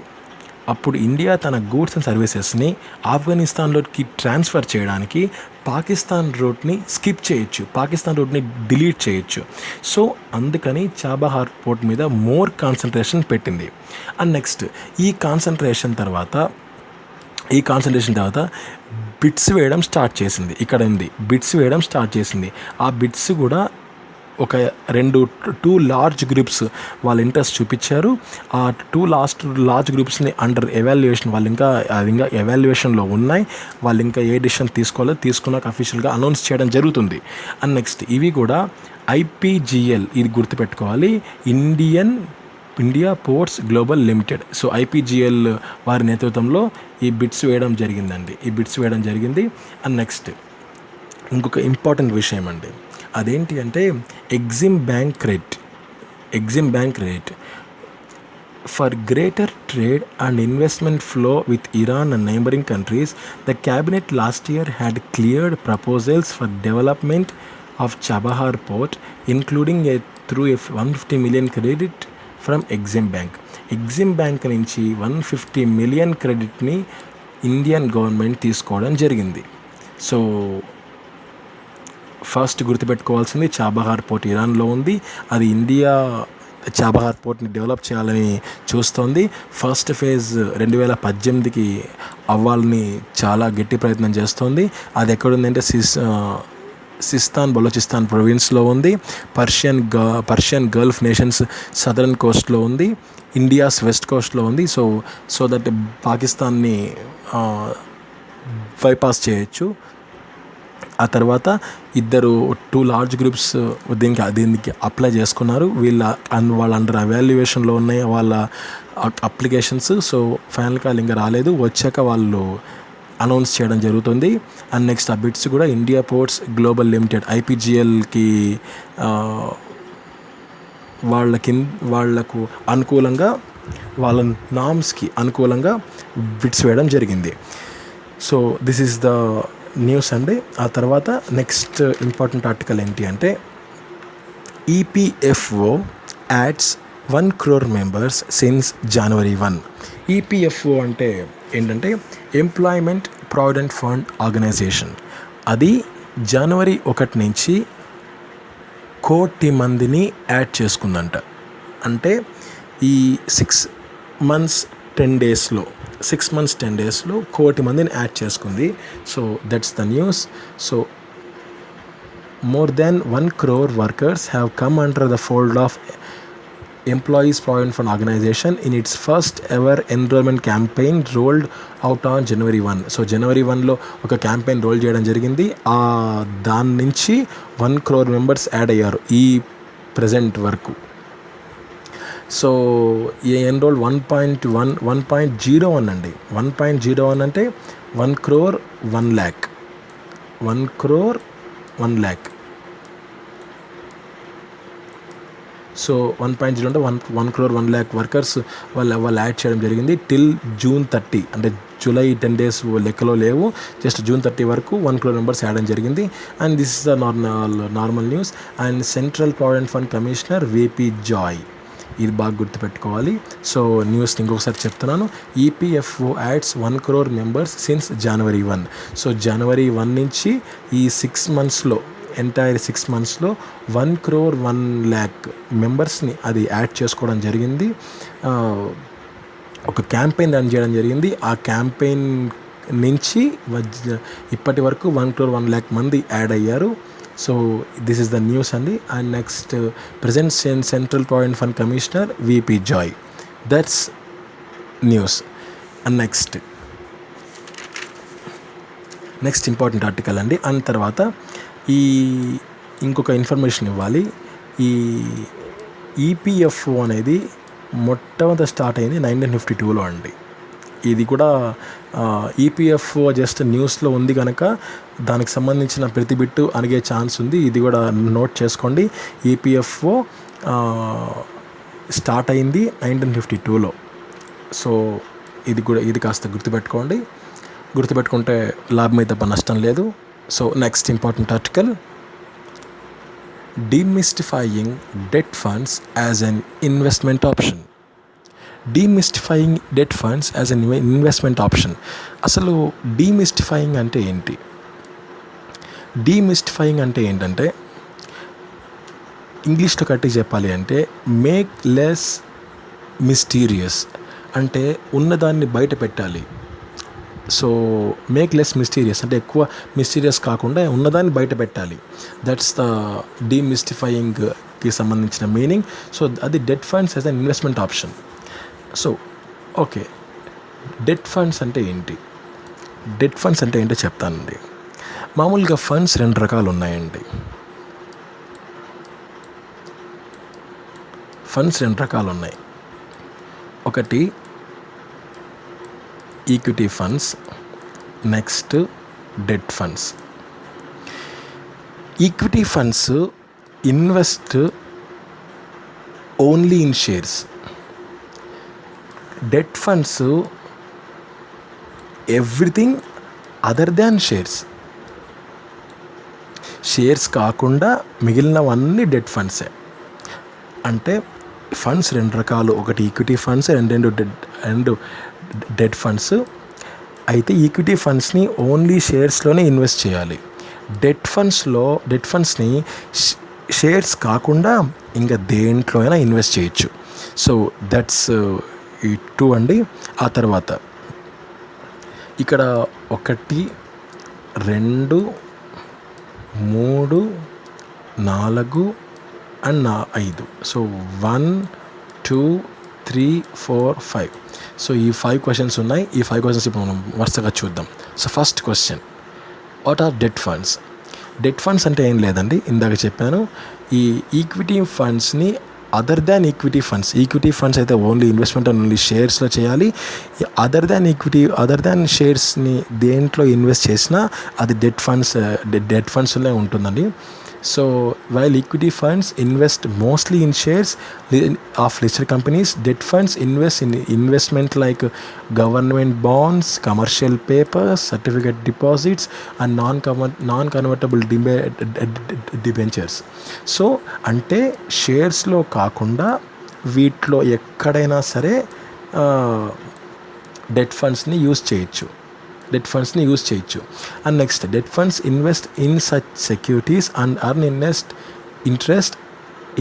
అప్పుడు ఇండియా తన గూడ్స్ అండ్ సర్వీసెస్ని ఆఫ్ఘనిస్తాన్లోకి ట్రాన్స్ఫర్ చేయడానికి పాకిస్తాన్ రూట్ని స్కిప్ చేయొచ్చు, పాకిస్తాన్ రూట్ని డిలీట్ చేయొచ్చు. సో అందుకని చాబహార్ పోర్ట్ మీద మోర్ కాన్సన్ట్రేషన్ పెట్టింది. అండ్ నెక్స్ట్ ఈ కాన్సన్ట్రేషన్ తర్వాత బిట్స్ వేయడం స్టార్ట్ చేసింది. ఇక్కడ ఉంది బిట్స్ వేయడం స్టార్ట్ చేసింది. ఆ బిట్స్ కూడా ఒక 2 large గ్రూప్స్ వాళ్ళు ఇంట్రెస్ట్ చూపించారు. ఆ 2 large గ్రూప్స్ని అండర్ ఎవాల్యుయేషన్, వాళ్ళు ఇంకా ఎవాల్యుయేషన్లో ఉన్నాయి. వాళ్ళు ఇంకా ఏ డిసిషన్ తీసుకున్నాక అఫీషియల్గా అనౌన్స్ చేయడం జరుగుతుంది. అండ్ నెక్స్ట్ ఇవి కూడా IPGL, ఇది గుర్తుపెట్టుకోవాలి, India ports global limited. So IPGL వారి నేతృత్వంలో ఈ బిట్స్ వేయడం జరిగింది. అండ్ నెక్స్ట్ ఇంకొక ఇంపార్టెంట్ విషయం అండి, అదేంటి అంటే Exim bank rate for greater trade and investment flow with Iran and neighbouring countries. The cabinet last year had cleared proposals for development of Chabahar port including through $150 million credit from Exim bank నుంచి $150 million క్రెడిట్ని Indian government తీసుకోవడం జరిగింది. So first గుర్తుపెట్టుకోవాల్సింది Chabahar port ఇరాన్లో ఉంది. అది India Chabahar పోర్ట్ని develop చేయాలని చూస్తోంది. ఫస్ట్ ఫేజ్ 2018కి అవ్వాలని చాలా గట్టి ప్రయత్నం చేస్తోంది. అది ఎక్కడుందంటే సిస్తాన్ బలూచిస్తాన్ ప్రొవిన్స్లో ఉంది. పర్షియన్ గల్ఫ్ నేషన్స్ సదరన్ కోస్ట్లో ఉంది, ఇండియాస్ వెస్ట్ కోస్ట్లో ఉంది. సో దట్ పాకిస్తాన్ని బైపాస్ చేయొచ్చు. ఆ తర్వాత 2 large గ్రూప్స్ దీనికి అప్లై చేసుకున్నారు. వాళ్ళ అండర్ అవాల్యుయేషన్లో ఉన్నాయి వాళ్ళ అప్లికేషన్స్. సో ఫైనల్గా ఇంకా రాలేదు, వచ్చాక వాళ్ళు అనౌన్స్ చేయడం జరుగుతుంది. అండ్ నెక్స్ట్ ఆ బిట్స్ కూడా ఇండియా పోర్ట్స్ గ్లోబల్ లిమిటెడ్ IPGLకి వాళ్లకు అనుకూలంగా, వాళ్ళ నామ్స్కి అనుకూలంగా బిట్స్ వేయడం జరిగింది. So this is the news అండి. ఆ తర్వాత నెక్స్ట్ ఇంపార్టెంట్ ఆర్టికల్ ఏంటి అంటే EPFO ads 1 crore members since January 1. EPFO అంటే ఏంటంటే ఎంప్లాయ్మెంట్ ప్రావిడెంట్ ఫండ్ ఆర్గనైజేషన్. అది January 1 నుంచి 1 కోటి మందిని యాడ్ చేసుకుందంట. అంటే ఈ 6 months 10 daysలో 1 కోటి మందిని యాడ్ చేసుకుంది. So that's the news. So more than 1 crore workers have come under the fold of Employees Provident Fund Organization in its first ever enrollment campaign rolled out on January 1. So January 1లో ఒక campaign role చేయడం జరిగింది. దాని నుంచి 1 crore members add అయ్యారు. ఈ present వరకు. So enrol 1.01 అండి. 1.01 అంటే 1 crore 1 lakh. 1 crore 1 lakh. So 1.0 అంటే 1 crore 1 lakh వర్కర్స్ వాళ్ళు యాడ్ చేయడం జరిగింది టిల్ June 30. అంటే జూలై 10 days లెక్కలో లేవు, జస్ట్ June 30 వరకు 1 crore మెంబర్స్ యాడ్ చేయడం జరిగింది. And this is the normal news. And central provident fund commissioner VP Joy, ఇది బాగా గుర్తుపెట్టుకోవాలి. సో న్యూస్ని ఇంకొకసారి చెప్తున్నాను. EPFO ads 1 crore members since January 1. So January 1 నుంచి ఈ 6 monthsలో, ఎంటైర్ 6 monthsలో 1 crore 1 lakh మెంబర్స్ని అది యాడ్ చేసుకోవడం జరిగింది. ఒక క్యాంపెయిన్ రన్ చేయడం జరిగింది. ఆ క్యాంపెయిన్ నుంచి ఇప్పటి వరకు 1 crore 1 lakh మంది యాడ్ అయ్యారు. So this is the news అండి. And next present central provident fund commissioner VP Joy, that's news. And next important article అండి. అండ్ తర్వాత ఇంకొక ఇన్ఫర్మేషన్ ఇవ్వాలి. ఈ EPFO అనేది మొట్టమొదట స్టార్ట్ అయింది 1952లో అండి. ఇది కూడా EPFO జస్ట్ న్యూస్లో ఉంది కనుక దానికి సంబంధించిన ప్రతి బిట్టు అడిగే ఛాన్స్ ఉంది. ఇది కూడా నోట్ చేసుకోండి. EPFO స్టార్ట్ అయింది 1952లో. సో ఇది కాస్త గుర్తుపెట్టుకుంటే లాభమే తప్ప నష్టం లేదు. So next important article, demystifying debt funds as an investment option. Demystifying debt funds as an investment option. అసలు డీమిస్టిఫైయింగ్ అంటే ఏంటి? డీమిస్టిఫైయింగ్ అంటే ఏంటంటే, ఇంగ్లీష్లో కట్టి చెప్పాలి అంటే మేక్ లెస్ మిస్టీరియస్, అంటే ఉన్నదాన్ని బయట పెట్టాలి. సో మేక్ లెస్ మిస్టీరియస్ అంటే ఎక్కువ మిస్టీరియస్ కాకుండా ఉన్నదాన్ని బయట పెట్టాలి. దట్స్ ద డీమిస్టిఫైయింగ్కి సంబంధించిన మీనింగ్. సో అది debt funds as an investment option. So okay, debt funds అంటే ఏంటి? డెట్ ఫండ్స్ అంటే ఏంటో చెప్తానండి. మామూలుగా ఫండ్స్ 2 రకాలు ఉన్నాయండి. ఫండ్స్ 2 రకాలు ఉన్నాయి. ఒకటి equity funds, next debt funds. Equity funds invest only in shares. Debt funds everything other than shares. Shares కాకుండా మిగిలినవన్నీ డెట్ ఫండ్సే. అంటే ఫండ్స్ 2 రకాలు, ఒకటి ఈక్విటీ ఫండ్స్, రెండు డెట్ ఫండ్స్. అయితే ఈక్విటీ ఫండ్స్ని ఓన్లీ షేర్స్లోనే ఇన్వెస్ట్ చేయాలి. డెట్ ఫండ్స్ని షేర్స్ కాకుండా ఇంకా దేంట్లో అయినా ఇన్వెస్ట్ చేయొచ్చు. సో దట్స్ ఈ 2 అండి. ఆ తర్వాత ఇక్కడ 1 2 3 4 అండ్ 5. సో 1 2 3 4 5. సో ఈ 5 క్వశ్చన్స్ ఉన్నాయి. ఈ 5 క్వశ్చన్స్ ఇప్పుడు మనం వరుసగా చూద్దాం. So first question, what are debt funds? Debt funds అంటే ఏం లేదండి, ఇందాక చెప్పాను. ఈ ఈక్విటీ ఫండ్స్ని అదర్ దాన్ ఈక్విటీ ఫండ్స్ అయితే ఓన్లీ ఇన్వెస్ట్మెంట్ ఓన్లీ షేర్స్లో చేయాలి. అదర్ దాన్ షేర్స్ని దేంట్లో ఇన్వెస్ట్ చేసినా అది డెట్ ఫండ్స్లో ఉంటుందండి. So while equity funds invest mostly in shares of listed companies, debt funds invest in investment like government bonds, commercial papers, certificate deposits and non convertible debentures. So అంటే షేర్స్లో కాకుండా వీటిలో ఎక్కడైనా సరే డెట్ ఫండ్స్ని యూజ్ చేయొచ్చు. And next, debt funds invest in such securities and earn interest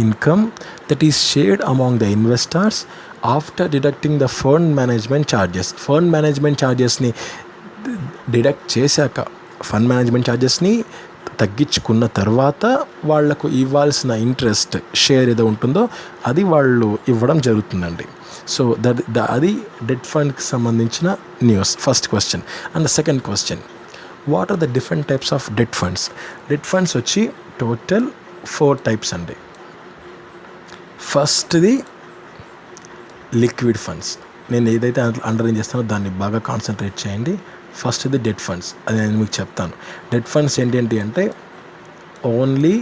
income that is shared among the investors after deducting the fund management ఛార్జెస్ని deduct చేశాక, ఫండ్ మేనేజ్మెంట్ ఛార్జెస్ని తగ్గించుకున్న తర్వాత వాళ్లకు ఇవ్వాల్సిన ఇంట్రెస్ట్ షేర్ ఏదో ఉంటుందో అది వాళ్ళు ఇవ్వడం జరుగుతుందండి. సో అది డెట్ ఫండ్కి సంబంధించిన news, first question. And the second question, what are the different types of debt funds? Debt funds వచ్చి టోటల్ 4 టైప్స్ అండి. ఫస్ట్ది లిక్విడ్ ఫండ్స్. నేను ఏదైతే అండర్లైన్ చేస్తానో దాన్ని బాగా కాన్సన్ట్రేట్ చేయండి. ఫస్ట్ది డెట్ ఫండ్స్, అది నేను మీకు చెప్తాను. డెట్ ఫండ్స్ ఏంటి అంటే ఓన్లీ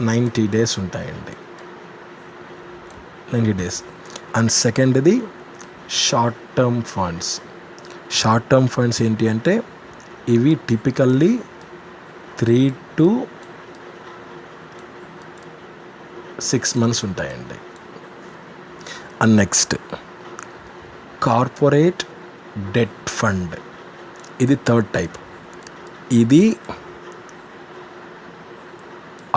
90 days ఉంటాయండి, 90 days. అండ్ సెకండ్ది short term funds. Short term funds ఏంటి అంటే ఇవి టిపికల్లీ 3 to 6 months ఉంటాయండి. And next corporate debt fund, ఇది థర్డ్ టైప్. ఇది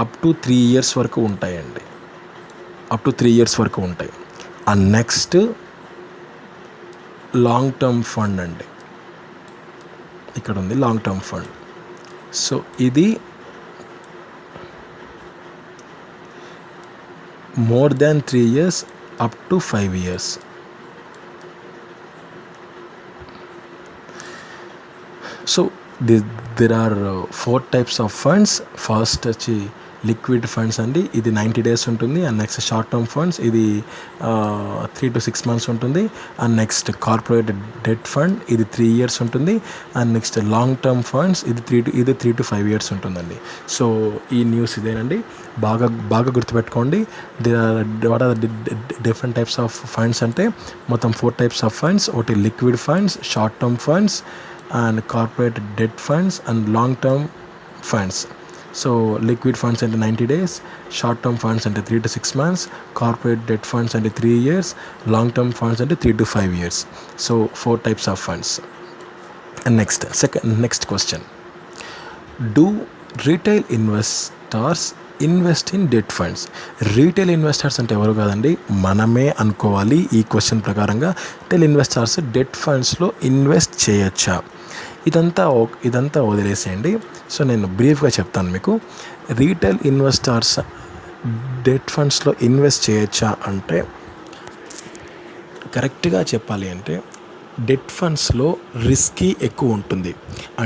అప్ టు 3 years వరకు ఉంటాయండి, అప్ టు 3 years వరకు ఉంటాయి. And next long term fund అండి, ఇక్కడ ఉంది లాంగ్ టర్మ్ ఫండ్. సో ఇది more than 3 years up to 5 years. So there are 4 types of funds. First వచ్చి లిక్విడ్ ఫండ్స్ అండి, ఇది 90 days ఉంటుంది. And next short term funds, ఇది 3 to 6 months ఉంటుంది. And next corporate debt fund, ఇది 3 years ఉంటుంది. And next long term funds, ఇది 3 to 5 years ఉంటుందండి. సో ఈ న్యూస్ ఇదేనండి, బాగా గుర్తుపెట్టుకోండి. What are the different types of funds అంటే మొత్తం 4 types ఆఫ్ ఫండ్స్. ఒకటి liquid funds, short term funds, and corporate debt funds, and long term funds. So liquid funds అంటే 90 days, షార్ట్ టర్మ్ ఫండ్స్ అంటే 3 to 6 months, corporate debt funds అంటే 3 years, long term funds అంటే 3 to 5 years. So 4 types of funds. And next question, do retail investors invest in debt funds? Retail investors అంటే ఎవరు కాదండి, మనమే అనుకోవాలి. ఈ question ప్రకారంగా రీటైల్ ఇన్వెస్టర్స్ డెట్ ఫండ్స్లో ఇన్వెస్ట్ చేయొచ్చా? ఇదంతా వదిలేసేయండి. సో నేను బ్రీఫ్గా చెప్తాను మీకు. రీటైల్ ఇన్వెస్టర్స్ డెట్ ఫండ్స్లో ఇన్వెస్ట్ చేయొచ్చా అంటే, కరెక్ట్గా చెప్పాలి అంటే డెట్ ఫండ్స్లో రిస్కీ ఎక్కువ ఉంటుంది.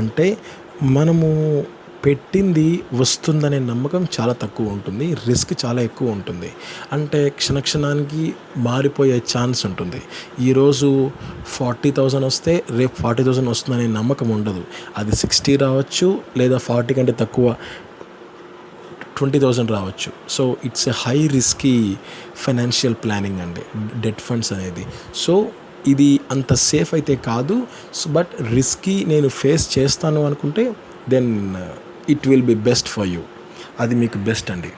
అంటే మనము పెట్టింది వస్తుందనే నమ్మకం చాలా తక్కువ ఉంటుంది, రిస్క్ చాలా ఎక్కువ ఉంటుంది. అంటే క్షణానికి మారిపోయే ఛాన్స్ ఉంటుంది. ఈరోజు 40,000 వస్తే రేపు 40,000 వస్తుందనే నమ్మకం ఉండదు. అది 60 రావచ్చు, లేదా 40 కంటే తక్కువ 20,000 రావచ్చు. So it's a high risky financial planning అండి డెట్ ఫండ్స్ అనేది. సో ఇది అంత సేఫ్ అయితే కాదు. బట్ రిస్కీ నేను ఫేస్ చేస్తాను అనుకుంటే then it will be best for you, అది మీకు బెస్ట్ అండి.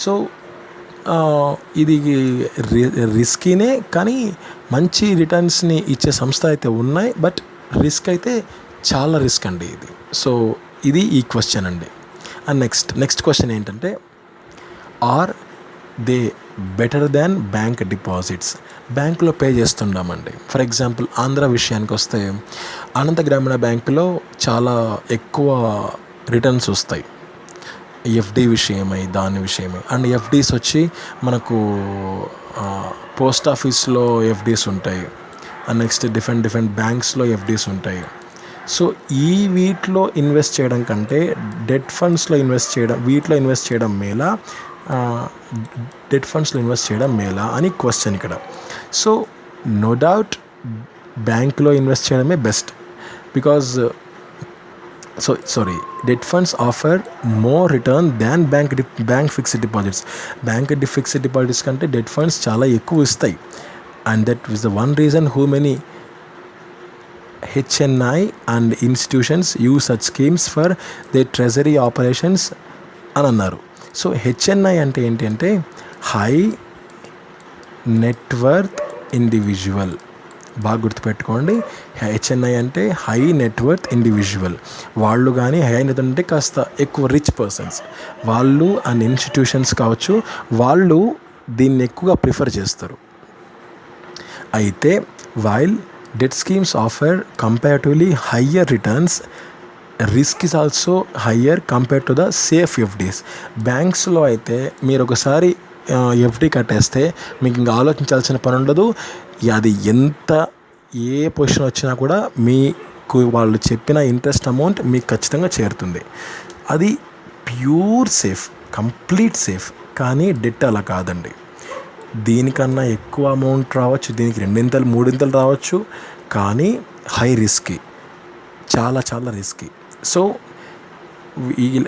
సో ఇది రిస్కీనే, కానీ మంచి రిటర్న్స్ని ఇచ్చే సంస్థ అయితే ఉన్నాయి. బట్ రిస్క్ అయితే చాలా రిస్క్ అండి ఇది. సో ఇది ఈ క్వశ్చన్ అండి. అండ్ నెక్స్ట్ క్వశ్చన్ ఏంటంటే, are they better than bank deposits? బ్యాంకులో పే చేస్తుంటామండి. ఫర్ ఎగ్జాంపుల్ ఆంధ్ర విషయానికి వస్తే, అనంత గ్రామీణ బ్యాంకులో చాలా ఎక్కువ రిటర్న్స్ వస్తాయి ఎఫ్డి విషయమై, దాని విషయమై. అండ్ ఎఫ్డీస్ వచ్చి మనకు పోస్ట్ ఆఫీస్లో ఎఫ్డీస్ ఉంటాయి. అండ్ నెక్స్ట్ డిఫరెంట్ బ్యాంక్స్లో ఎఫ్డీస్ ఉంటాయి. సో వీటిలో ఇన్వెస్ట్ చేయడం కంటే డెట్ ఫండ్స్లో వీటిలో ఇన్వెస్ట్ చేయడం మేలా, డెట్ ఫండ్స్లో ఇన్వెస్ట్ చేయడం మేలా అని క్వశ్చన్ ఇక్కడ. సో నో డౌట్ బ్యాంక్లో ఇన్వెస్ట్ చేయడమే best, because debt funds offer more return than bank fixed deposits. Bank fixed deposits కంటే డెట్ ఫండ్స్ చాలా ఎక్కువ ఇస్తాయి. And that is the one reason who many HNI and institutions use such schemes for their treasury operations అని అన్నారు. So HNI అంటే ఏంటి అంటే high net worth individual. బాగా గుర్తుపెట్టుకోండి, HNI అంటే హై నెట్వర్త్ ఇండివిజువల్. వాళ్ళు కానీ హై నెట్ అంటే కాస్త ఎక్కువ రిచ్ పర్సన్స్, వాళ్ళు అండ్ ఇన్స్టిట్యూషన్స్ కావచ్చు, వాళ్ళు దీన్ని ఎక్కువగా ప్రిఫర్ చేస్తారు. అయితే while debt schemes offer comparatively higher returns, risk is also higher compared to the safe FDs. బ్యాంక్స్లో అయితే మీరు ఒకసారి ఎఫ్డి కట్టేస్తే మీకు ఇంకా ఆలోచించాల్సిన పని ఉండదు. అది ఏ పొజిషన్ వచ్చినా కూడా మీకు వాళ్ళు చెప్పిన ఇంట్రెస్ట్ అమౌంట్ మీకు ఖచ్చితంగా చేరుతుంది. అది ప్యూర్ సేఫ్, కంప్లీట్ సేఫ్. కానీ డెట్ అలా కాదండి. దీనికన్నా ఎక్కువ అమౌంట్ రావచ్చు, దీనికి 2 3 రావచ్చు, కానీ హై రిస్కీ, చాలా చాలా రిస్కీ. సో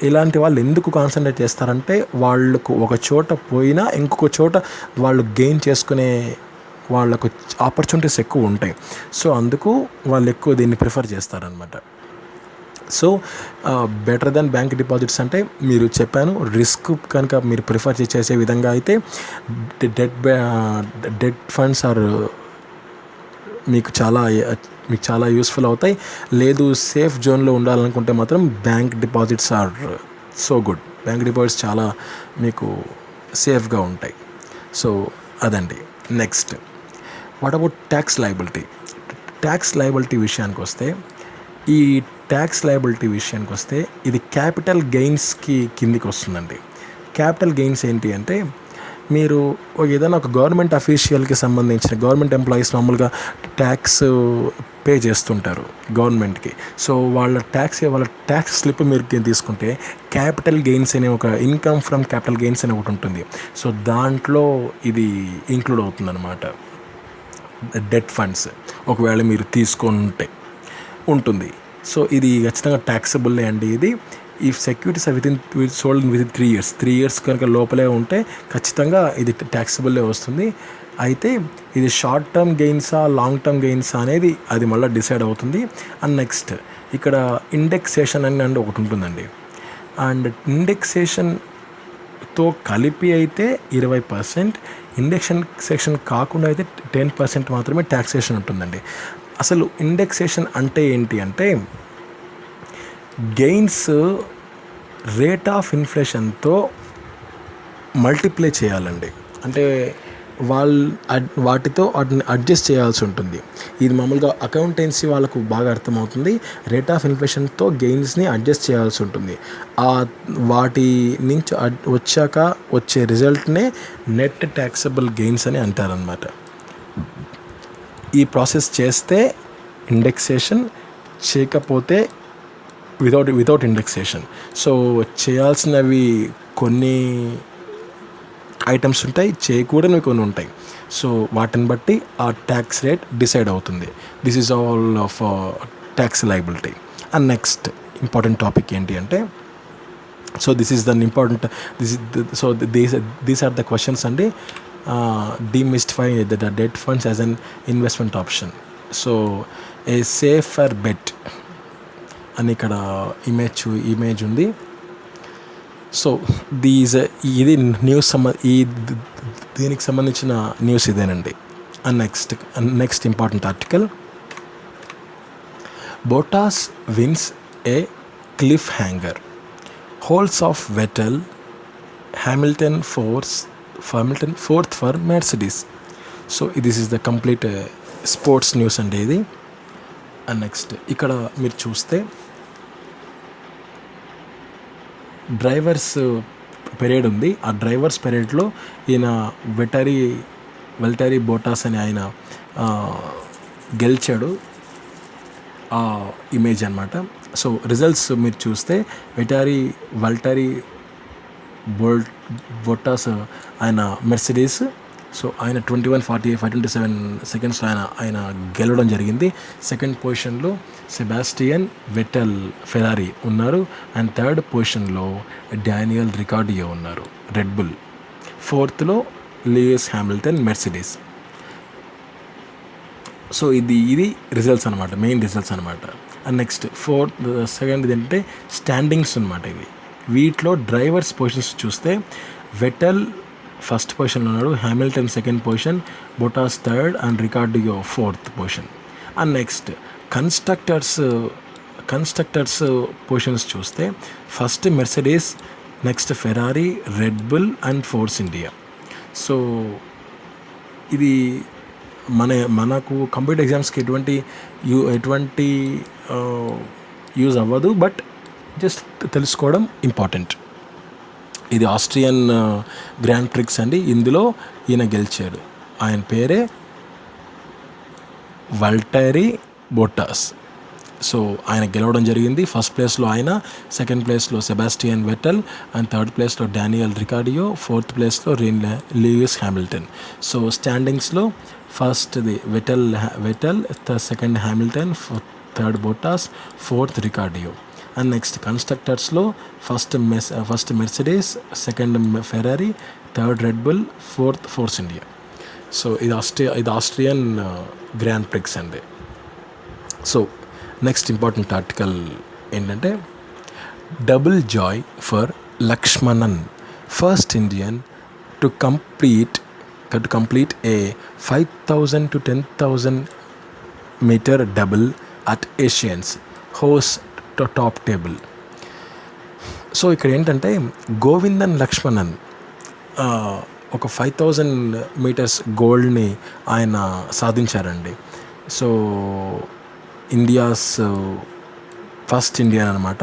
ఇలాంటి వాళ్ళు ఎందుకు కాన్సన్ట్రేట్ చేస్తారంటే వాళ్ళకు ఒక చోట పోయినా ఇంకొక చోట వాళ్ళు గెయిన్ చేసుకునే వాళ్ళకు ఆపర్చునిటీస్ ఎక్కువ ఉంటాయి. సో అందుకు వాళ్ళు ఎక్కువ దీన్ని ప్రిఫర్ చేస్తారనమాట. So better then bank deposits అంటే మీరు చెప్పాను, రిస్క్ కనుక మీరు ప్రిఫర్ చేసే విధంగా అయితే డెట్ ఫండ్స్ ఆర్ మీకు చాలా యూస్ఫుల్ అవుతాయి. లేదు సేఫ్ జోన్లో ఉండాలనుకుంటే మాత్రం bank deposits are so good. Bank deposits చాలా మీకు సేఫ్గా ఉంటాయి. సో అదండి. Next, what about tax liability? Tax liability విషయానికి వస్తే, ఈ ట్యాక్స్ లయబిలిటీ విషయానికి వస్తే ఇది క్యాపిటల్ గెయిన్స్కి కిందికి వస్తుందండి. క్యాపిటల్ గెయిన్స్ ఏంటి అంటే, మీరు ఏదైనా ఒక గవర్నమెంట్ అఫీషియల్కి సంబంధించిన గవర్నమెంట్ ఎంప్లాయీస్ మామూలుగా ట్యాక్స్ పే చేస్తుంటారు గవర్నమెంట్కి. సో వాళ్ళ ట్యాక్స్ స్లిప్ మీరు తీసుకుంటే క్యాపిటల్ గెయిన్స్ అనే ఒక ఇన్కమ్ ఫ్రమ్ క్యాపిటల్ గెయిన్స్ అనే ఒకటి ఉంటుంది. సో దాంట్లో ఇది ఇంక్లూడ్ అవుతుందన్నమాట. డెట్ ఫండ్స్ ఒకవేళ మీరు తీసుకుంటే ఉంటుంది. సో ఇది ఖచ్చితంగా ట్యాక్సబుల్లే అండి. ఇది ఈ securities sold with in 3 years కనుక లోపలే ఉంటే ఖచ్చితంగా ఇది ట్యాక్సబుల్లే వస్తుంది. అయితే ఇది షార్ట్ టర్మ్ గెయిన్సా లాంగ్ టర్మ్ గెయిన్సా అనేది అది మళ్ళీ డిసైడ్ అవుతుంది. అండ్ నెక్స్ట్ ఇక్కడ ఇండెక్సేషన్ అని ఒకటి ఉంటుందండి. అండ్ ఇండెక్సేషన్తో కలిపి అయితే 20%, ఇండెక్సేషన్ కాకుండా అయితే 10% మాత్రమే ట్యాక్సేషన్ ఉంటుందండి. అసలు ఇండెక్సేషన్ అంటే ఏంటి అంటే, గెయిన్స్ రేట్ ఆఫ్ ఇన్ఫ్లేషన్తో మల్టిప్లై చేయాలండి. అంటే వాటితో అడ్జస్ట్ చేయాల్సి ఉంటుంది. ఇది మామూలుగా అకౌంటెన్సీ వాళ్ళకు బాగా అర్థమవుతుంది. రేట్ ఆఫ్ ఇన్ఫ్లేషన్తో గెయిన్స్ని అడ్జస్ట్ చేయాల్సి ఉంటుంది. వాటి నుంచి వచ్చాక వచ్చే రిజల్ట్నే నెట్ ట్యాక్సబుల్ గెయిన్స్ అని అంటారనమాట. ఈ ప్రాసెస్ చేస్తే ఇండెక్సేషన్, చేయకపోతే వితౌట్ ఇండెక్సేషన్. సో చేయాల్సినవి కొన్ని ఐటమ్స్ ఉంటాయి, చేయకూడనివి కొన్ని ఉంటాయి. సో వాటిని బట్టి ఆ ట్యాక్స్ రేట్ డిసైడ్ అవుతుంది. This is all of tax liability. And next important topic ఏంటి అంటే, so this is than important so these are the questions అండి. demystifying the debt funds as an investment option. So a safer bet అని ఇక్కడ image ఉంది. So ఇది news దీనికి సంబంధించిన news ఇదేనండి. And next important article, Bottas wins a cliffhanger, holds off Vettel, Hamilton fourth for Mercedes. So this is the complete sports news అండి ఇది. And next ఇక్కడ మీరు చూస్తే డ్రైవర్స్ పెరేడ్ ఉంది. ఆ డ్రైవర్స్ పెరేడ్లో ఈయన వెల్టరీ బోటాస్ అని ఆయన గెలిచాడు. ఆ ఇమేజ్ అనమాట. సో రిజల్ట్స్ మీరు చూస్తే వెల్టరీ బొటాస్ ఆయన మెర్సిడీస్. సో ఆయన 21:48 seconds ఆయన గెలవడం జరిగింది. సెకండ్ పొజిషన్లో సెబాస్టియన్ వెటెల్ ఫెరారీ ఉన్నారు. అండ్ థర్డ్ పొజిషన్లో డానియల్ రికార్డియో ఉన్నారు, రెడ్ బుల్. ఫోర్త్లో లూయిస్ హ్యామిల్టన్ మెర్సిడీస్. సో ఇది రిజల్ట్స్ అనమాట, మెయిన్ రిజల్ట్స్ అనమాట. అండ్ నెక్స్ట్ సెకండ్ ఏంటంటే స్టాండింగ్స్ అనమాట. వీటిలో డ్రైవర్స్ పొజిషన్స్ చూస్తే వెటెల్ ఫస్ట్ పొజిషన్లో ఉన్నాడు, Hamilton second position, Bottas third and Ricciardo fourth position. And next constructors positions చూస్తే first Mercedes, next Ferrari, Red Bull and Force India. So ఇది మనకు computer ఎగ్జామ్స్కి ఎటువంటి యూజ్ అవ్వదు, బట్ జస్ట్ తెలుసుకోవడం ఇంపార్టెంట్. ఇది ఆస్ట్రియన్ గ్రాండ్ ప్రిక్స్ అండి. ఇందులో ఈయన గెలిచాడు. ఆయన పేరే వాల్టెరీ బొటాస్. సో ఆయన గెలవడం జరిగింది. ఫస్ట్ ప్లేస్లో ఆయన, సెకండ్ ప్లేస్లో సెబాస్టియన్ వెటల్, అండ్ థర్డ్ ప్లేస్లో డానియల్ రికార్డియో, ఫోర్త్ ప్లేస్లో లూయిస్ హ్యామిల్టన్. సో స్టాండింగ్స్లో ఫస్ట్ది Vettel, second Hamilton, third Bottas, fourth Ricciardo. And next కన్స్ట్రక్టర్స్లో first Mercedes, second Ferrari, third Red Bull, fourth Force India. So ఇది Austrian Grand Prix అండి. So next important article ఏంటంటే, double joy for Lakshmanan, first Indian to complete a 5,000 to 10,000 metre double at Asians host top table. So ఇక్కడ ఏంటంటే గోవిందన్ లక్ష్మణన్ ఒక 5,000 metres గోల్డ్ని ఆయన సాధించారండి. So India's first Indian అనమాట.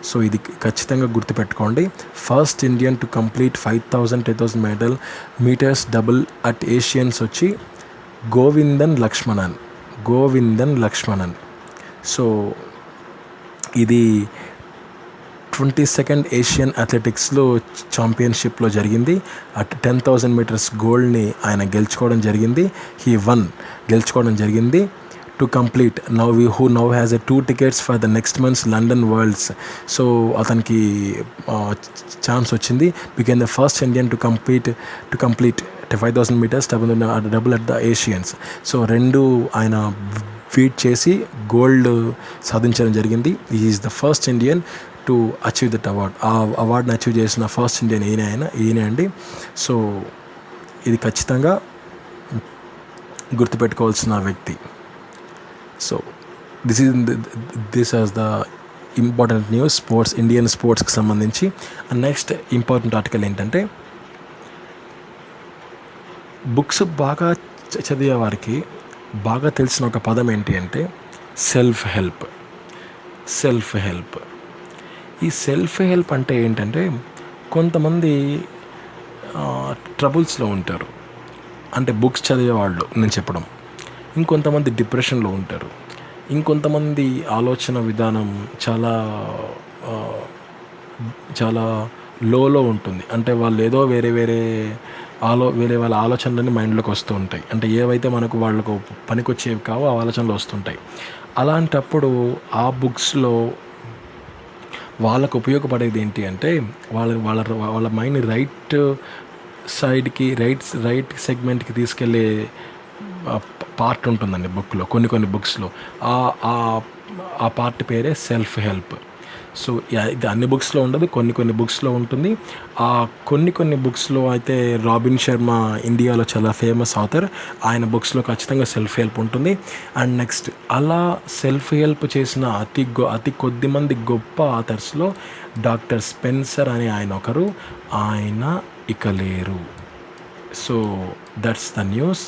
సో ఇది ఖచ్చితంగా గుర్తుపెట్టుకోండి. First Indian to complete 5,000 to 10,000 metres double at Asians వచ్చి గోవిందన్ లక్ష్మణన్. సో ఇది 22nd ఏషియన్ అథ్లెటిక్స్లో ఛాంపియన్షిప్లో జరిగింది. అట్ 10,000 మీటర్స్ గోల్డ్ని ఆయన గెలుచుకోవడం జరిగింది. To complete who now has a 2 tickets for the next month's London Worlds. So అతనికి ఛాన్స్ వచ్చింది. Became the first Indian to complete 5,000 metres double at the Asians. So రెండు ఆయన beat చేసి గోల్డ్ సాధించడం జరిగింది. Is the first Indian to achieve that award. ఆ అవార్డుని achieve చేసిన ఫస్ట్ ఇండియన్ ఈయనే అండి. సో ఇది ఖచ్చితంగా గుర్తుపెట్టుకోవాల్సిన వ్యక్తి. So this is the important news Indian స్పోర్ట్స్కి సంబంధించి. అండ్ నెక్స్ట్ ఇంపార్టెంట్ ఆర్టికల్ ఏంటంటే, బుక్స్ బాగా చదివే వారికి బాగా తెలిసిన ఒక పదం ఏంటి అంటే సెల్ఫ్ హెల్ప్. ఈ సెల్ఫ్ హెల్ప్ అంటే ఏంటంటే, కొంతమంది ట్రబుల్స్లో ఉంటారు, అంటే బుక్స్ చదివేవాళ్ళు నేను చెప్పడం. ఇంకొంతమంది డిప్రెషన్లో ఉంటారు. ఇంకొంతమంది ఆలోచన విధానం చాలా లోలో ఉంటుంది. అంటే వాళ్ళు ఏదో వేరే వాళ్ళ ఆలోచనలన్నీ మైండ్లోకి వస్తూ ఉంటాయి. అంటే ఏవైతే వాళ్ళకు పనికొచ్చేవి కావో ఆ ఆలోచనలు వస్తుంటాయి. అలాంటప్పుడు ఆ బుక్స్లో వాళ్ళకు ఉపయోగపడేది ఏంటి అంటే, వాళ్ళ మైండ్ని రైట్ సైడ్కి రైట్ సెగ్మెంట్కి తీసుకెళ్ళే పార్ట్ ఉంటుందండి బుక్లో. కొన్ని బుక్స్లో ఆ పార్ట్ పేరే సెల్ఫ్ హెల్ప్. సో ఇది అన్ని బుక్స్లో ఉండదు, కొన్ని బుక్స్లో ఉంటుంది. ఆ కొన్ని బుక్స్లో అయితే రాబిన్ శర్మ ఇండియాలో చాలా ఫేమస్ ఆథర్, ఆయన బుక్స్లో ఖచ్చితంగా సెల్ఫ్ హెల్ప్ ఉంటుంది. అండ్ నెక్స్ట్ అలా సెల్ఫ్ హెల్ప్ చేసిన అతి కొద్ది మంది గొప్ప ఆథర్స్లో డాక్టర్ స్పెన్సర్ అనే ఆయన ఒకరు. ఆయన ఇక లేరు. So that's the news.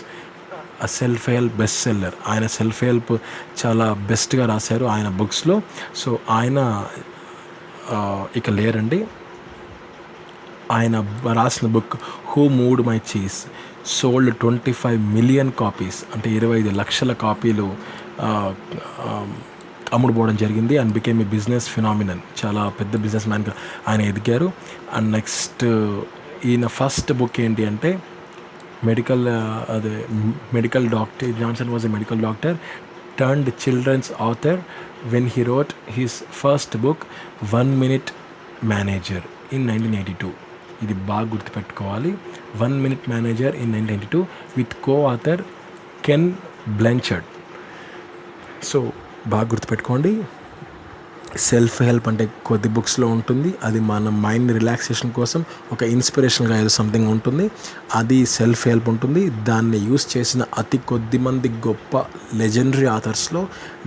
Self help best seller. ఆయన సెల్ఫ్ హెల్ప్ చాలా బెస్ట్గా రాశారు ఆయన బుక్స్లో. సో ఆయన ఇక లేరండి. ఆయన రాసిన book who moved my cheese sold 25 million copies, అంటే 25 లక్షల కాపీలు అమ్ముడుపోవడం జరిగింది. And became a business phenomenon. చాలా పెద్ద బిజినెస్ మ్యాన్గా ఆయన ఎదిగారు. అండ్ నెక్స్ట్ ఈయన ఫస్ట్ బుక్ ఏంటి అంటే medical doctor. Johnson was a medical doctor turned children's author when he wrote his first book 1 Minute Manager in 1982. ఇది బాగా గుర్తుపెట్టుకోవాలి. 1 Minute Manager in 1992 with co-author Ken Blanchard. So బాగా గుర్తుపెట్టుకోండి. Self help అంటే కొద్ది బుక్స్లో ఉంటుంది. అది మన మైండ్ రిలాక్సేషన్ కోసం ఒక ఇన్స్పిరేషన్గా ఏదో సంథింగ్ ఉంటుంది. అది సెల్ఫ్ హెల్ప్ ఉంటుంది. దాన్ని యూస్ చేసిన అతి కొద్ది మంది గొప్ప లెజెండరీ ఆథర్స్లో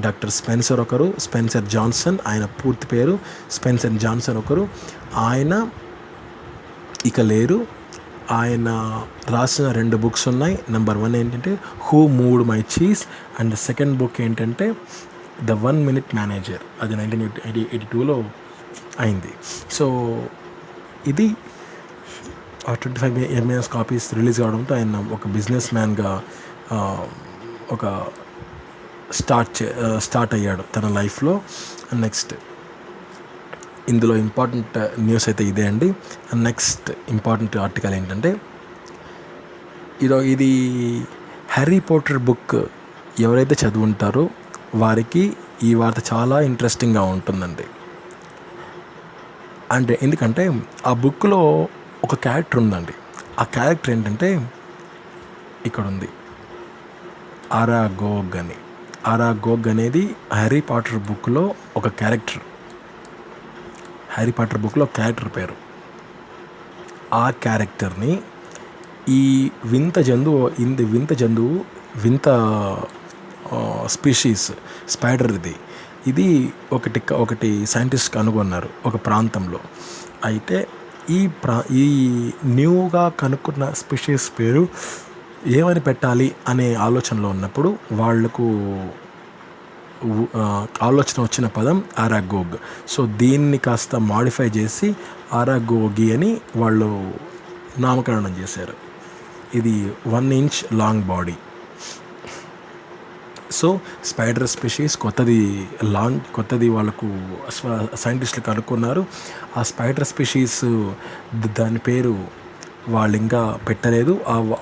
డాక్టర్ స్పెన్సర్ ఒకరు. స్పెన్సర్ జాన్సన్, ఆయన పూర్తి పేరు స్పెన్సర్ జాన్సన్ ఒకరు. ఆయన ఇక లేరు. ఆయన రాసిన 2 బుక్స్ ఉన్నాయి. నెంబర్ 1 ఏంటంటే who moved my cheese, and second book ఏంటంటే ద 1 Minute Manager. అది 1982లో అయింది. సో ఇది 25 million కాపీస్ రిలీజ్ కావడంతో ఆయన ఒక బిజినెస్ మ్యాన్గా ఒక స్టార్ట్ అయ్యాడు తన లైఫ్లో. నెక్స్ట్ ఇందులో ఇంపార్టెంట్ న్యూస్ అయితే ఇదే అండి. నెక్స్ట్ ఇంపార్టెంట్ ఆర్టికల్ ఏంటంటే, ఇది హ్యారీ పాటర్ బుక్ ఎవరైతే చదువుంటారో వారికి ఈ వార్త చాలా ఇంట్రెస్టింగ్గా ఉంటుందండి. అంటే ఎందుకంటే ఆ బుక్లో ఒక క్యారెక్టర్ ఉందండి. ఆ క్యారెక్టర్ ఏంటంటే ఇక్కడ ఉంది, అరాగోగ్ అని. అరాగోగ్ అనేది హ్యారీ పాటర్ బుక్లో ఒక క్యారెక్టర్. హ్యారీ పాటర్ బుక్లో క్యారెక్టర్ పేరు. ఆ క్యారెక్టర్ని ఈ వింత జంతువు వింత స్పీషీస్ స్పైడర్ ఇది ఒకటి సైంటిస్ట్ కనుగొన్నారు ఒక ప్రాంతంలో. అయితే ఈ న్యూగా కనుక్కున్న స్పీషీస్ పేరు ఏమని పెట్టాలి అనే ఆలోచనలో ఉన్నప్పుడు వాళ్లకు ఆలోచన వచ్చిన పదం అరాగోగ్. సో దీన్ని కాస్త మాడిఫై చేసి అరాగోగి అని వాళ్ళు నామకరణం చేశారు. ఇది 1 inch long body. So spider species కొత్తది వాళ్ళకు సైంటిస్టులు కనుక్కున్నారు. ఆ స్పైడర్ స్పీషీస్ దాని పేరు వాళ్ళు ఇంకా పెట్టలేదు.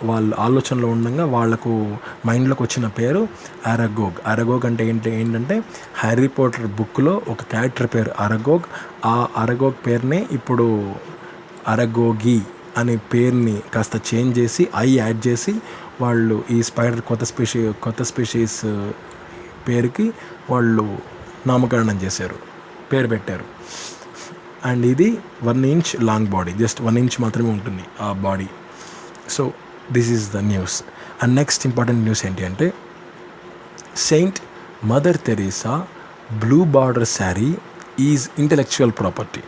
వాళ్ళ ఆలోచనలో ఉండగా వాళ్లకు మైండ్లోకి వచ్చిన పేరు అరాగోగ్. అరాగోగ్ అంటే ఏంటంటే హ్యారీ పాటర్ బుక్లో ఒక క్యారెక్టర్ పేరు అరాగోగ్. ఆ అరాగోగ్ పేరునే ఇప్పుడు అరాగోగి అనే పేరుని కాస్త చేంజ్ చేసి యాడ్ చేసి వాళ్ళు ఈ స్పైడర్ కొత్త స్పీషీస్ పేరుకి వాళ్ళు నామకరణం చేశారు, పేరు పెట్టారు. అండ్ ఇది 1 inch long body, just 1 inch మాత్రమే ఉంటుంది ఆ body. So this is the news. And next important news ఏంటి అంటే, Saint Mother Teresa blue border sari is intellectual property.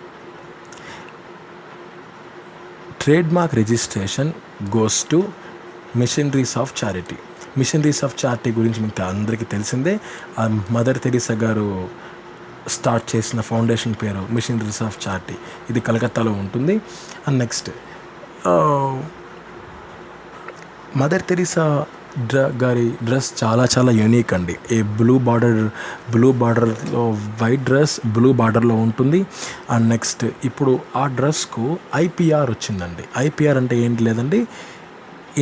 Trademark registration goes to Missionaries of Charity. Missionaries of Charity గురించి మీకు అందరికీ తెలిసిందే. Mother Teresa గారు స్టార్ట్ చేసిన foundation పేరు Missionaries of Charity. ఇది కలకత్తాలో ఉంటుంది. అండ్ నెక్స్ట్ మదర్ తెరీసా గారి డ్రెస్ చాలా యూనిక్ అండి. బ్లూ బార్డర్లో వైట్ డ్రెస్ బ్లూ బార్డర్లో ఉంటుంది. అండ్ నెక్స్ట్ ఇప్పుడు ఆ డ్రెస్కు ఐపీఆర్ వచ్చిందండి. ఐపీఆర్ అంటే ఏంటి లేదండి,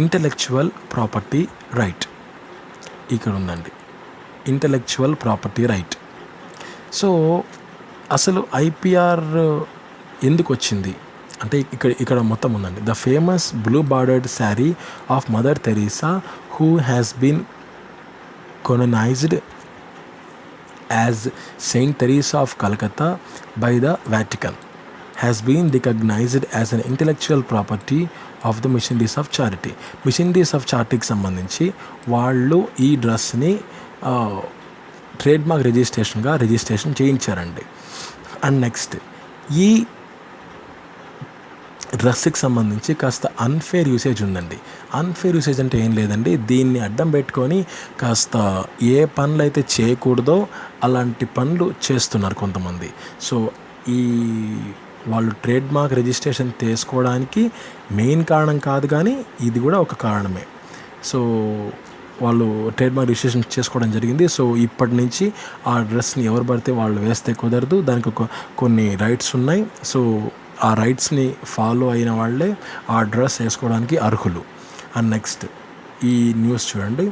ఇంటెలెక్చువల్ ప్రాపర్టీ రైట్. ఇక్కడ ఉందండి, ఇంటెలెక్చువల్ ప్రాపర్టీ రైట్. సో అసలు ఐపీఆర్ ఎందుకు వచ్చింది అంటే ఇక్కడ మొత్తం ఉందండి. The famous blue bordered sari of Mother Teresa who has been canonized as Saint Teresa of Calcutta by the Vatican has been recognized as an intellectual property of the Missionaries of Charity. Missionaries of Charityకి సంబంధించి వాళ్ళు ఈ డ్రెస్ని trademark registration చేయించారండి. And next ఈ డ్రెస్కి సంబంధించి కాస్త unfair usage ఉందండి. Unfair usage అంటే ఏం లేదండి, దీన్ని అడ్డం పెట్టుకొని కాస్త ఏ పనులు అయితే చేయకూడదో అలాంటి పనులు చేస్తున్నారు కొంతమంది. సో వాళ్ళు ట్రేడ్మార్క్ రిజిస్ట్రేషన్ చేసుకోవడానికి మెయిన్ కారణం కాదు, కానీ ఇది కూడా ఒక కారణమే. సో వాళ్ళు ట్రేడ్మార్క్ రిజిస్ట్రేషన్ చేసుకోవడం జరిగింది. సో ఇప్పటి నుంచి ఆ డ్రెస్ని ఎవరు పడితే వాళ్ళు వేస్తే కుదరదు, దానికి కొన్ని రైట్స్ ఉన్నాయి. సో ఆ రైట్స్ని ఫాలో అయిన వాళ్ళే ఆ డ్రెస్ వేసుకోవడానికి అర్హులు. అండ్ నెక్స్ట్ ఈ న్యూస్ చూడండి.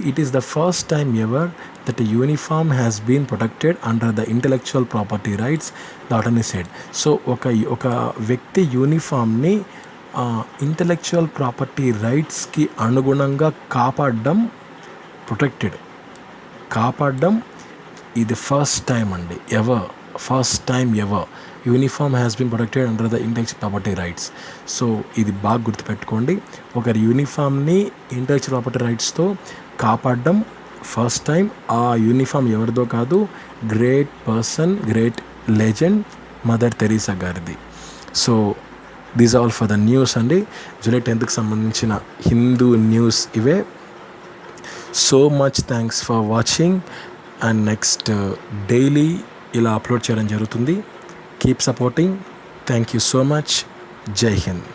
It is the first time ever that uniform has been protected under the intellectual property rights, the attorney said. So ఒక వ్యక్తి యూనిఫామ్ని ఇంటెలెక్చువల్ ప్రాపర్టీ రైట్స్కి అనుగుణంగా కాపాడడం ఇది ఫస్ట్ టైం అండి, first time ever uniform has been protected under the intellectual property rights. So ఇది బాగా గుర్తుపెట్టుకోండి. ఒకరి యూనిఫామ్ని ఇంటెలెక్చువల్ ప్రాపర్టీ రైట్స్తో కాపాడడం ఫస్ట్ టైం. ఆ యూనిఫామ్ ఎవరిదో కాదు, great person, great legend Mother Teresa గారిది. So these all for the news అండి. జూలై 10th సంబంధించిన హిందూ న్యూస్ ఇవే. So much thanks for watching. And next daily ఇలా అప్లోడ్ చేయడం జరుగుతుంది. Keep supporting. Thank you so much. జై హింద్.